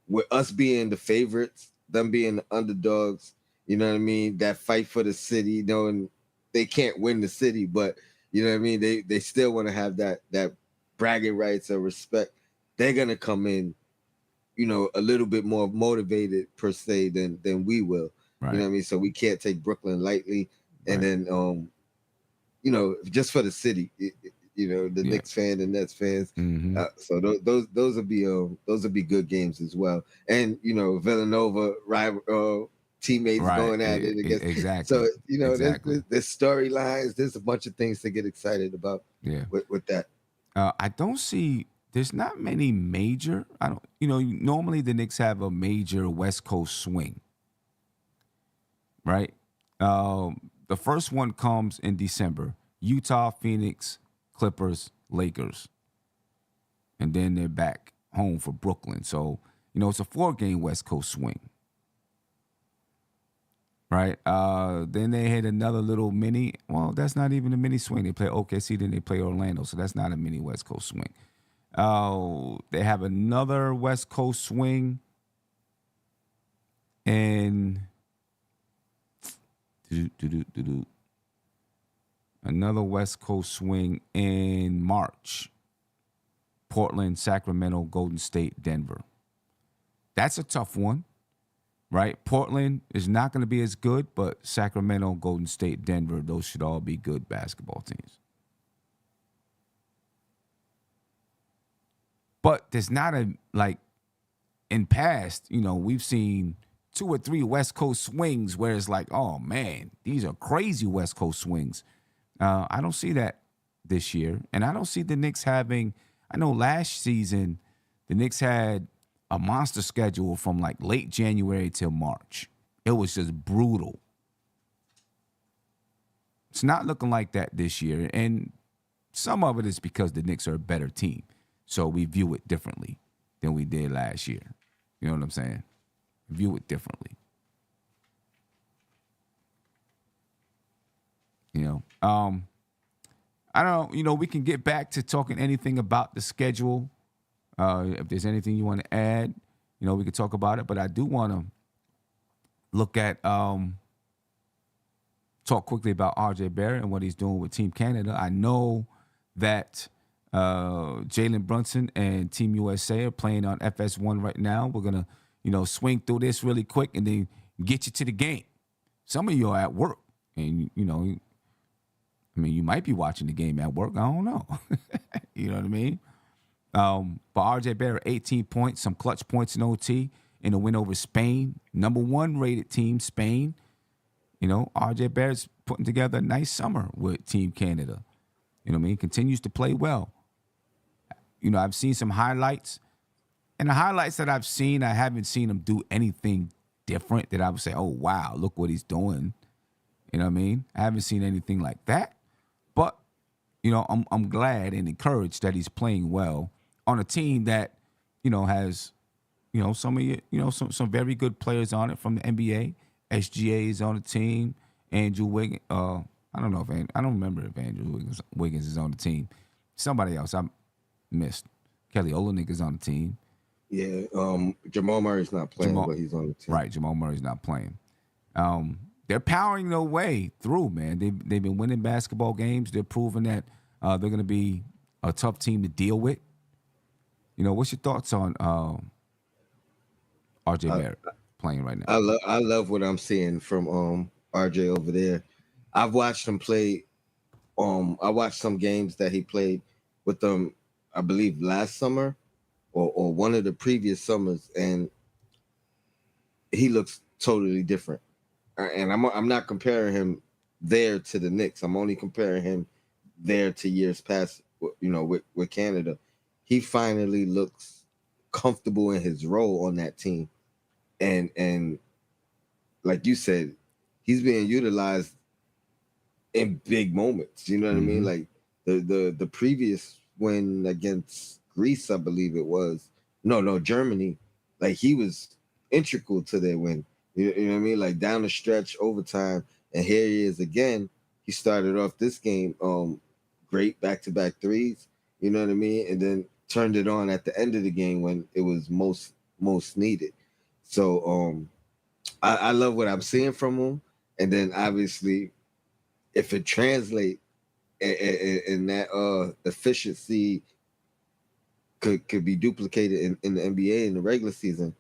with us being the favorites, them being the underdogs, you know what I mean? That fight for the city, knowing they can't win the city, but you know what I mean? They still want to have that bragging rights or respect. They're gonna come in, a little bit more motivated per se than we will. Right. You know what I mean? So we can't take Brooklyn lightly. And then just for the city, the Knicks fan and Nets fans. Mm-hmm. So those will be good games as well. And Villanova rival teammates going at it against. Exactly. So there's storylines. There's a bunch of things to get excited about. Yeah. With that. I don't see. There's not many major. I don't. Normally the Knicks have a major West Coast swing. Right. The first one comes in December. Utah, Phoenix, Clippers, Lakers. And then they're back home for Brooklyn. So, it's a 4-game West Coast swing. Right? Then they hit another little mini. Well, that's not even a mini swing. They play OKC, then they play Orlando. So that's not a mini West Coast swing. They have another West Coast swing. And another West Coast swing in March. Portland, Sacramento, Golden State, Denver. That's a tough one, right? Portland is not going to be as good, but Sacramento, Golden State, Denver, those should all be good basketball teams. But there's not in past, we've seen 2 or 3 West Coast swings where it's like, oh, man, these are crazy West Coast swings. I don't see that this year. And I don't see the Knicks having – I know last season the Knicks had a monster schedule from late January till March. It was just brutal. It's not looking like that this year. And some of it is because the Knicks are a better team. So we view it differently than we did last year. You know what I'm saying? View it differently. I don't know, we can get back to talking anything about the schedule. If there's anything you want to add, we could talk about it. But I do want to look at, talk quickly about RJ Barrett and what he's doing with Team Canada. I know that Jalen Brunson and Team USA are playing on FS1 right now. We're going to, swing through this really quick and then get you to the game. Some of you are at work and, you might be watching the game at work. I don't know. You know what I mean? But RJ Barrett, 18 points, some clutch points in OT in a win over Spain. Number 1 rated team, Spain. RJ Barrett's putting together a nice summer with Team Canada. You know what I mean? Continues to play well. I've seen some highlights. And the highlights that I've seen, I haven't seen him do anything different that I would say, oh, wow, look what he's doing. You know what I mean? I haven't seen anything like that. But, I'm glad and encouraged that he's playing well on a team that, has, some of you, some very good players on it from the NBA. SGA is on the team. Andrew Wiggins. I don't remember if Andrew Wiggins is on the team. Somebody else I missed. Kelly Olynyk is on the team. Yeah, Jamal Murray's not playing, but he's on the team. Right, Jamal Murray's not playing. They're powering their way through, man. They've been winning basketball games. They're proving that they're going to be a tough team to deal with. What's your thoughts on RJ Barrett playing right now? I love what I'm seeing from RJ over there. I've watched him play. I watched some games that he played with them, I believe last summer or one of the previous summers, and he looks totally different. And I'm not comparing him there to the Knicks. I'm only comparing him there to years past. With Canada, he finally looks comfortable in his role on that team, and like you said, he's being utilized in big moments. You know what I mean? Like the previous win against Greece, I believe it was. No, Germany. Like he was integral to their win. You know what I mean? Like down the stretch, overtime, and here he is again. He started off this game great, back-to-back threes. You know what I mean? And then turned it on at the end of the game when it was most needed. So I love what I'm seeing from him. And then obviously, if it translates and that efficiency could be duplicated in the NBA in the regular season,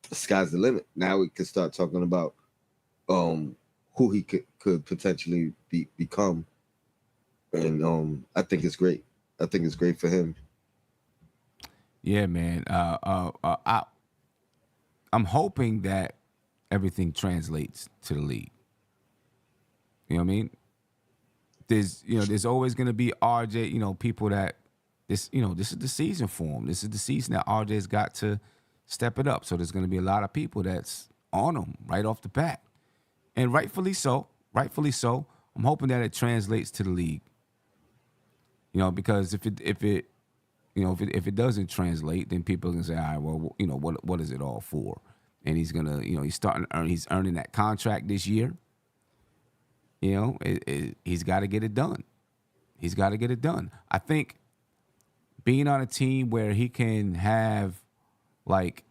the sky's the limit. Now we could start talking about who he could potentially become. And I think it's great. I think it's great for him. Yeah, man. I'm hoping that everything translates to the league. You know what I mean? There's always going to be RJ, people that this is the season for him. This is the season that RJ's got to step it up. So there's going to be a lot of people that's on him right off the bat. And rightfully so. I'm hoping that it translates to the league. Because if it doesn't translate, then people can say, all right, well, what is it all for? And he's gonna, he's earning that contract this year. He's got to get it done. I think being on a team where he can have like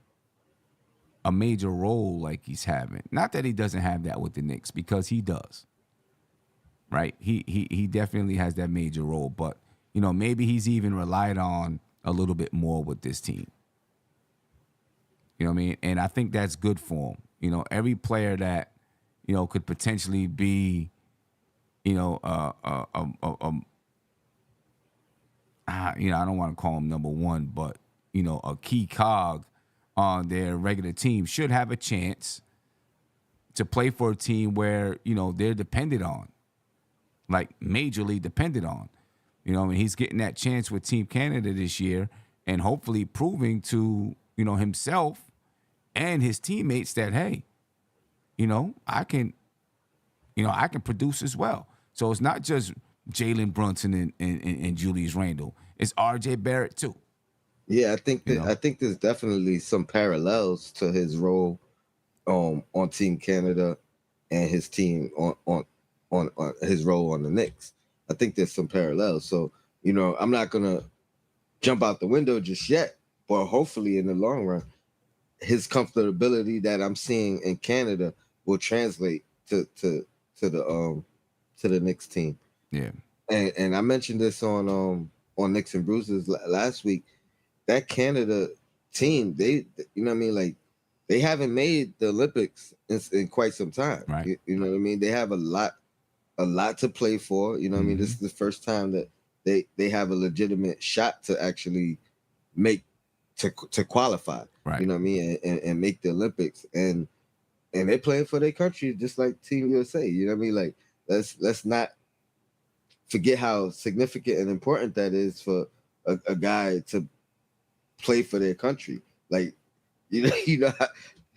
a major role like he's having, not that he doesn't have that with the Knicks, because he does. Right? He definitely has that major role, but maybe he's even relied on a little bit more with this team. You know what I mean? And I think that's good for him. Every player that, could potentially be, I don't want to call him number one, but, a key cog on their regular team should have a chance to play for a team where, they're dependent on, like majorly dependent on. He's getting that chance with Team Canada this year and hopefully proving to, himself and his teammates that, hey, I can produce as well. So it's not just Jalen Brunson and Julius Randle. It's RJ Barrett too. Yeah, I think there's definitely some parallels to his role on Team Canada and his team on his role on the Knicks. I think there's some parallels. So, I'm not gonna jump out the window just yet, but hopefully in the long run, his comfortability that I'm seeing in Canada will translate to the Knicks team. Yeah. And I mentioned this on Knicks and Bruises last week. That Canada team, they like they haven't made the Olympics in quite some time. Right. You know what I mean? They have a lot to play for. You know what I mean? This is the first time that they have a legitimate shot to actually make to qualify. Right. You know what I mean? And make the Olympics. And they're playing for their country just like Team USA. You know what I mean? Like let's not forget how significant and important that is for a guy to play for their country. Like,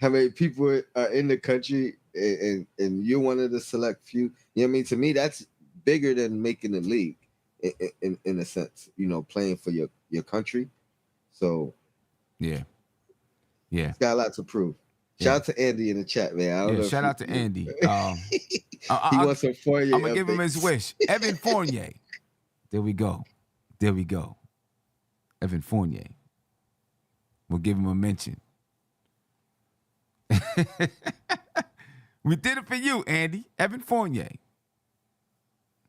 how many people are in the country and you're one of the select few. You know what I mean? To me, that's bigger than making the league in a sense, playing for your country. So yeah. It's got a lot to prove. Shout out to Andy in the chat, man. Shout out to Andy. He wants some Fournier. I'm gonna give him his wish. Evan Fournier. There we go. Evan Fournier. We'll give him a mention. We did it for you, Andy. Evan Fournier.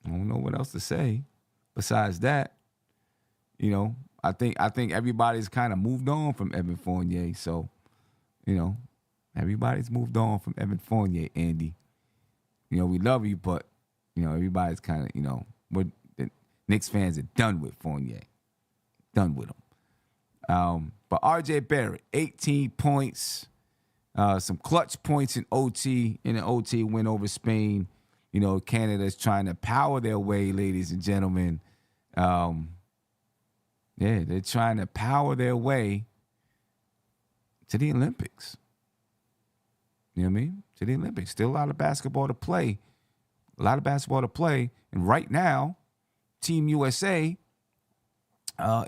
I don't know what else to say besides that. I think everybody's kind of moved on from Evan Fournier. So, everybody's moved on from Evan Fournier, Andy. We love you, but everybody's kind of, the Knicks fans are done with Fournier. Done with him. But RJ Barrett, 18 points, some clutch points in OT, in an OT win over Spain. You know, Canada's trying to power their way, ladies and gentlemen. Yeah, they're trying to power their way to the Olympics. You know what I mean? To the Olympics. Still a lot of basketball to play. And right now, Team USA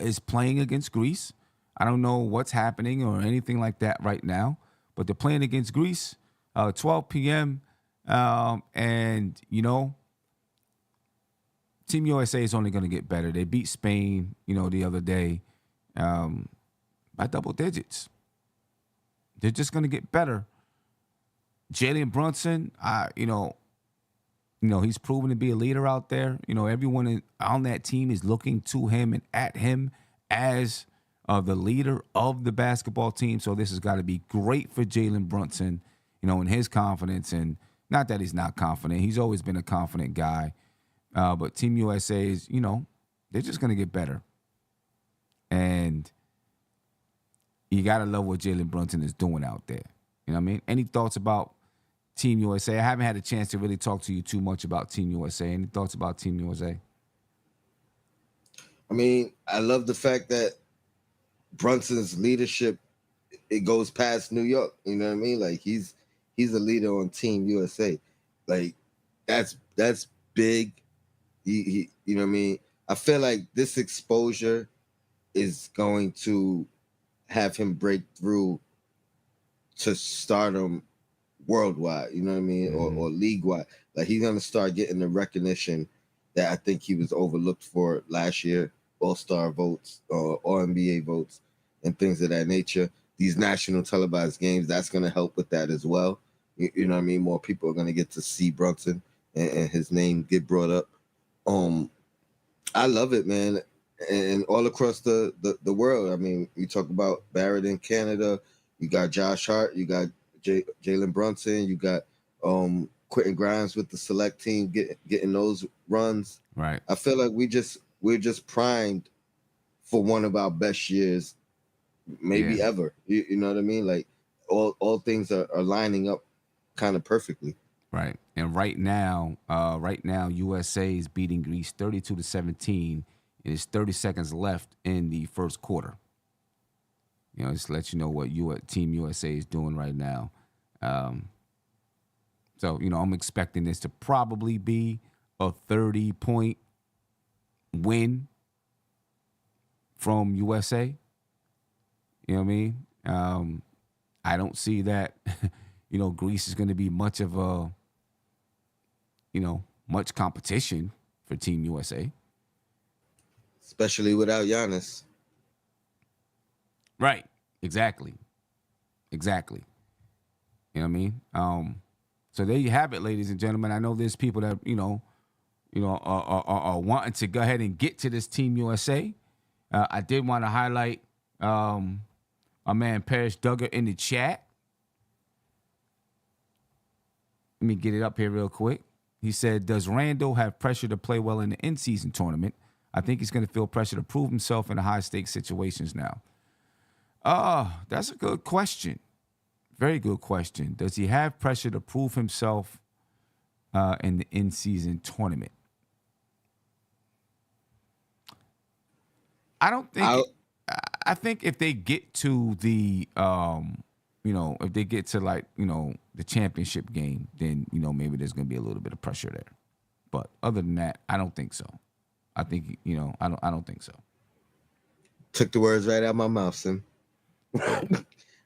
is playing against Greece. I don't know what's happening or anything like that right now, but they're playing against Greece, 12 p.m. And, you know, Team USA is only going to get better. They beat Spain, you know, the other day by double digits. They're just going to get better. Jalen Brunson, you know, he's proven to be a leader out there. You know, everyone on that team is looking to him and at him as the leader of the basketball team. So this has got to be great for Jalen Brunson, you know, and his confidence. And not that he's not confident. He's always been a confident guy. But Team USA is, you know, they're just going to get better. And you got to love what Jalen Brunson is doing out there. You know what I mean? Any thoughts about Team USA? I haven't had a chance to really talk to you too much about Team USA. Any thoughts about Team USA? I mean, I love the fact that Brunson's leadership, it goes past New York. You know what I mean? Like he's a leader on Team USA. Like that's big. He you know what I mean? I feel like this exposure is going to have him break through to stardom worldwide, you know what I mean, or league-wide. Like he's gonna start getting the recognition that I think he was overlooked for last year, All-Star votes or NBA votes and things of that nature. These national televised games, that's gonna help with that as well. You know what I mean? More people are gonna get to see Brunson and his name get brought up. I love it, man, and all across the world. I mean, you talk about Barrett in Canada, you got Josh Hart, you got Jalen Brunson, you got Quentin Grimes with the select team getting those runs. Right. I feel like we're just primed for one of our best years, maybe ever. You know what I mean? Like all things are lining up kind of perfectly. Right. And right now, USA is beating Greece 32-17. It is 30 seconds left in the first quarter. You know, just to let you know what Team USA is doing right now. So, you know, I'm expecting this to probably be a 30-point win from USA. You know what I mean? I don't see that, you know, Greece is going to be much of a, you know, much competition for Team USA. Especially without Giannis. Right. Exactly. You know what I mean? So there you have it, ladies and gentlemen. I know there's people that, you know, are wanting to go ahead and get to this Team USA. I did want to highlight our man Parrish Duggar in the chat. Let me get it up here real quick. He said, does Randall have pressure to play well in the in-season tournament? I think he's going to feel pressure to prove himself in the high-stakes situations now. That's a good question. Very good question. Does he have pressure to prove himself in the in-season tournament? I don't think. I think if they get to the, you know, if they get to like, you know, the championship game, then, you know, maybe there's going to be a little bit of pressure there. But other than that, I don't think so. I think, you know, I don't think so. Took the words right out of my mouth, son.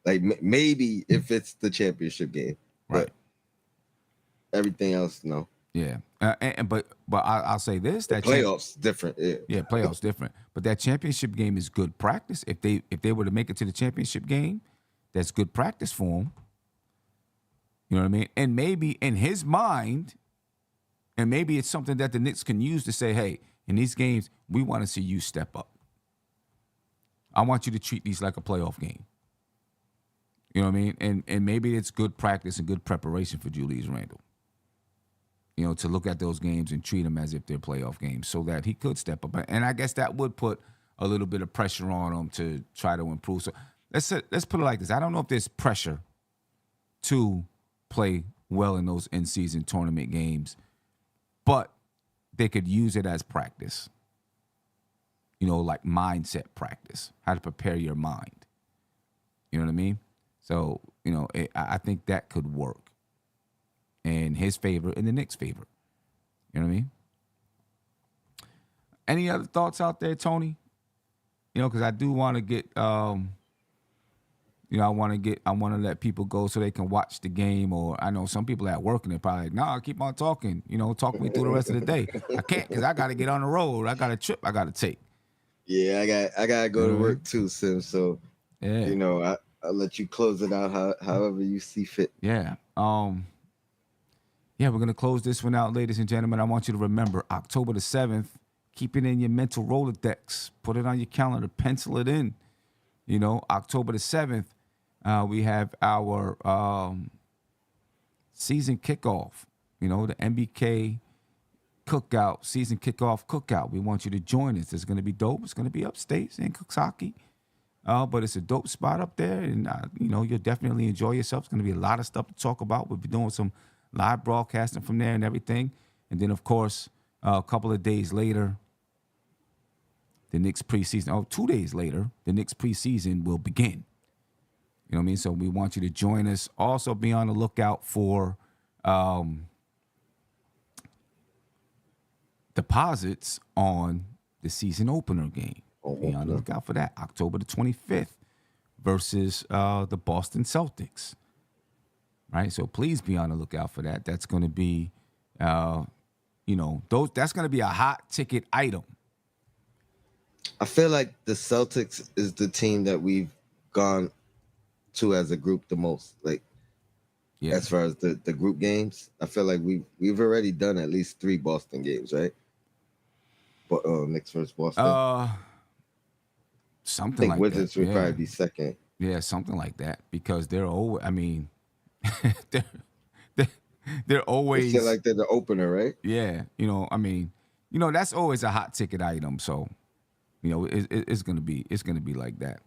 Like maybe if it's the championship game, right? Everything else, no. Yeah, but I'll say this: that playoffs different. Yeah, playoffs different. But that championship game is good practice. If they were to make it to the championship game, that's good practice for them. You know what I mean? And maybe in his mind, and maybe it's something that the Knicks can use to say, hey, in these games, we want to see you step up. I want you to treat these like a playoff game. You know what I mean? And maybe it's good practice and good preparation for Julius Randle. You know, to look at those games and treat them as if they're playoff games so that he could step up. And I guess that would put a little bit of pressure on them to try to improve. So let's put it like this. I don't know if there's pressure to play well in those in-season tournament games, but they could use it as practice. Like mindset practice, how to prepare your mind. You know what I mean? So, I think that could work in his favor, in the Knicks' favor. You know what I mean? Any other thoughts out there, Tony? Because I do want to get, I want to let people go so they can watch the game. Or I know some people at work and they're probably like, nah, keep on talking. Talk me through the rest of the day. I can't because I got to get on the road. I got a trip I got to take. Yeah, I gotta go to work too, Sim. So, I'll let you close it out however you see fit. Yeah. We're gonna close this one out, ladies and gentlemen. I want you to remember October the 7th. Keep it in your mental Rolodex. Put it on your calendar. Pencil it in. October the 7th, we have our season kickoff. The MBK cookout, season kickoff cookout. We want you to join us. It's going to be dope. It's going to be upstate in Coxsackie. But it's a dope spot up there. And, you'll definitely enjoy yourself. It's going to be a lot of stuff to talk about. We'll be doing some live broadcasting from there and everything. And then, of course, a couple of days later, the Knicks preseason, 2 days later, the Knicks preseason will begin. You know what I mean? So we want you to join us. Also be on the lookout for deposits on the season opener game. Be on the lookout for that. October the 25th versus the Boston Celtics. Right? So please be on the lookout for that. That's going to be, that's going to be a hot ticket item. I feel like the Celtics is the team that we've gone to as a group the most. As far as the group games, I feel like we've already done at least 3 Boston games, right? But Knicks versus Boston. Something like Wizards that. would probably be second. Yeah, something like that because they're always. I mean, they're always. It's like they're the opener, right? Yeah, that's always a hot ticket item. So, it's gonna be like that.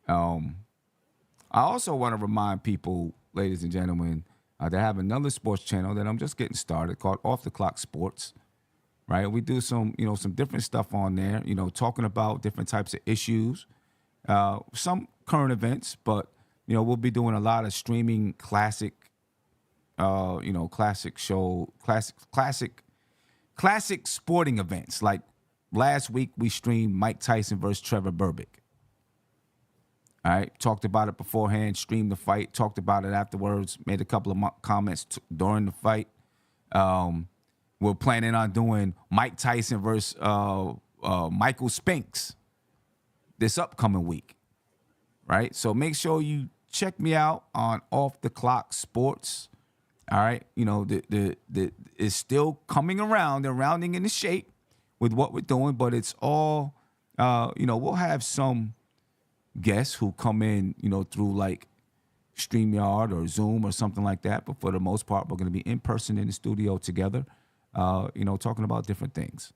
I also want to remind people, ladies and gentlemen, that I have another sports channel that I'm just getting started called Off the Clock Sports. Right, we do some different stuff on there. Talking about different types of issues, some current events, but we'll be doing a lot of streaming classic sporting events. Like last week, we streamed Mike Tyson versus Trevor Berbick. All right, talked about it beforehand, streamed the fight, talked about it afterwards, made a couple of comments during the fight. We're planning on doing Mike Tyson versus Michael Spinks this upcoming week, right? So make sure you check me out on Off the Clock Sports. All right, it's still coming around. They're rounding into shape with what we're doing, but it's all, we'll have some guests who come in, through like StreamYard or Zoom or something like that. But for the most part, we're going to be in person in the studio together. Talking about different things.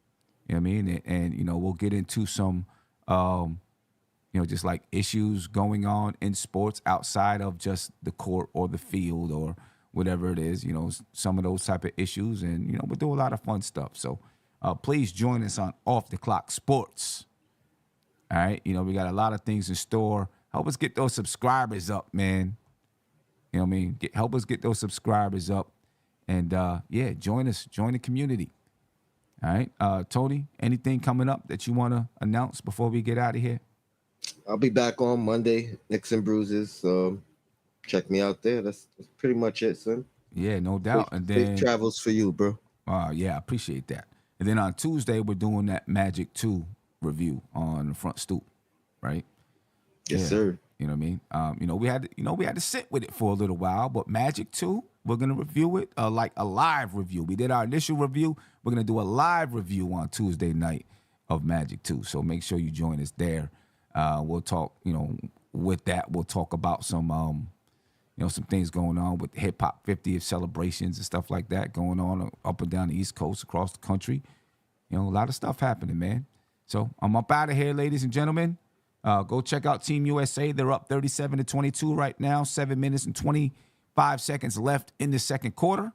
You know what I mean? And we'll get into some, just like issues going on in sports outside of just the court or the field or whatever it is, some of those type of issues. And, we'll do a lot of fun stuff. So please join us on Off the Clock Sports. All right? We got a lot of things in store. Help us get those subscribers up, man. You know what I mean? Help us get those subscribers up. And, join us. Join the community. All right. Tony, anything coming up that you want to announce before we get out of here? I'll be back on Monday, Knicks and Bruises. Check me out there. That's pretty much it, son. Yeah, no doubt. And then safe travels for you, bro. Yeah, I appreciate that. And then on Tuesday, we're doing that Magic 2 review on the front stoop, right? Yes, sir. You know what I mean? We had to sit with it for a little while, but Magic 2, we're going to review it like a live review. We did our initial review. We're going to do a live review on Tuesday night of Magic 2. So make sure you join us there. We'll talk, with that, we'll talk about some, some things going on with hip hop 50th celebrations and stuff like that going on up and down the East Coast, across the country. A lot of stuff happening, man. So I'm up out of here, ladies and gentlemen. Go check out Team USA. They're up 37-22 right now. 7 minutes and 25 seconds left in the second quarter.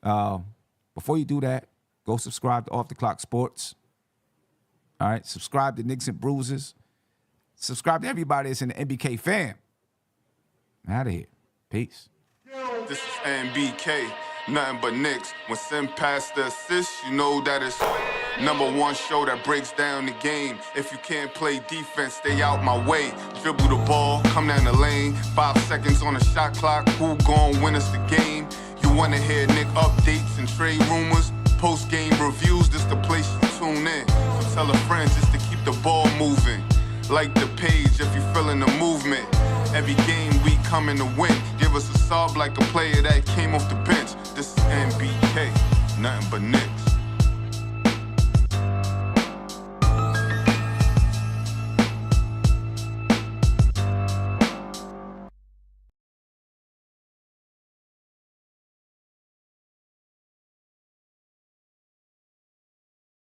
Before you do that, go subscribe to Off the Clock Sports. All right, subscribe to Knicks and Bruises. Subscribe to everybody that's in the NBK fam. Out of here. Peace. This is NBK, nothing but Knicks. When Sim passed the assist, you know that it's #1 show that breaks down the game. If you can't play defense, stay out my way. Dribble the ball, come down the lane. 5 seconds on the shot clock, who gon' win us the game? You wanna hear Nick updates and trade rumors? Post-game reviews, this the place to tune in. So tell a friend just to keep the ball moving. Like the page if you feeling the movement. Every game we coming to win. Give us a sub like a player that came off the bench. This is NBK, nothing but Knicks.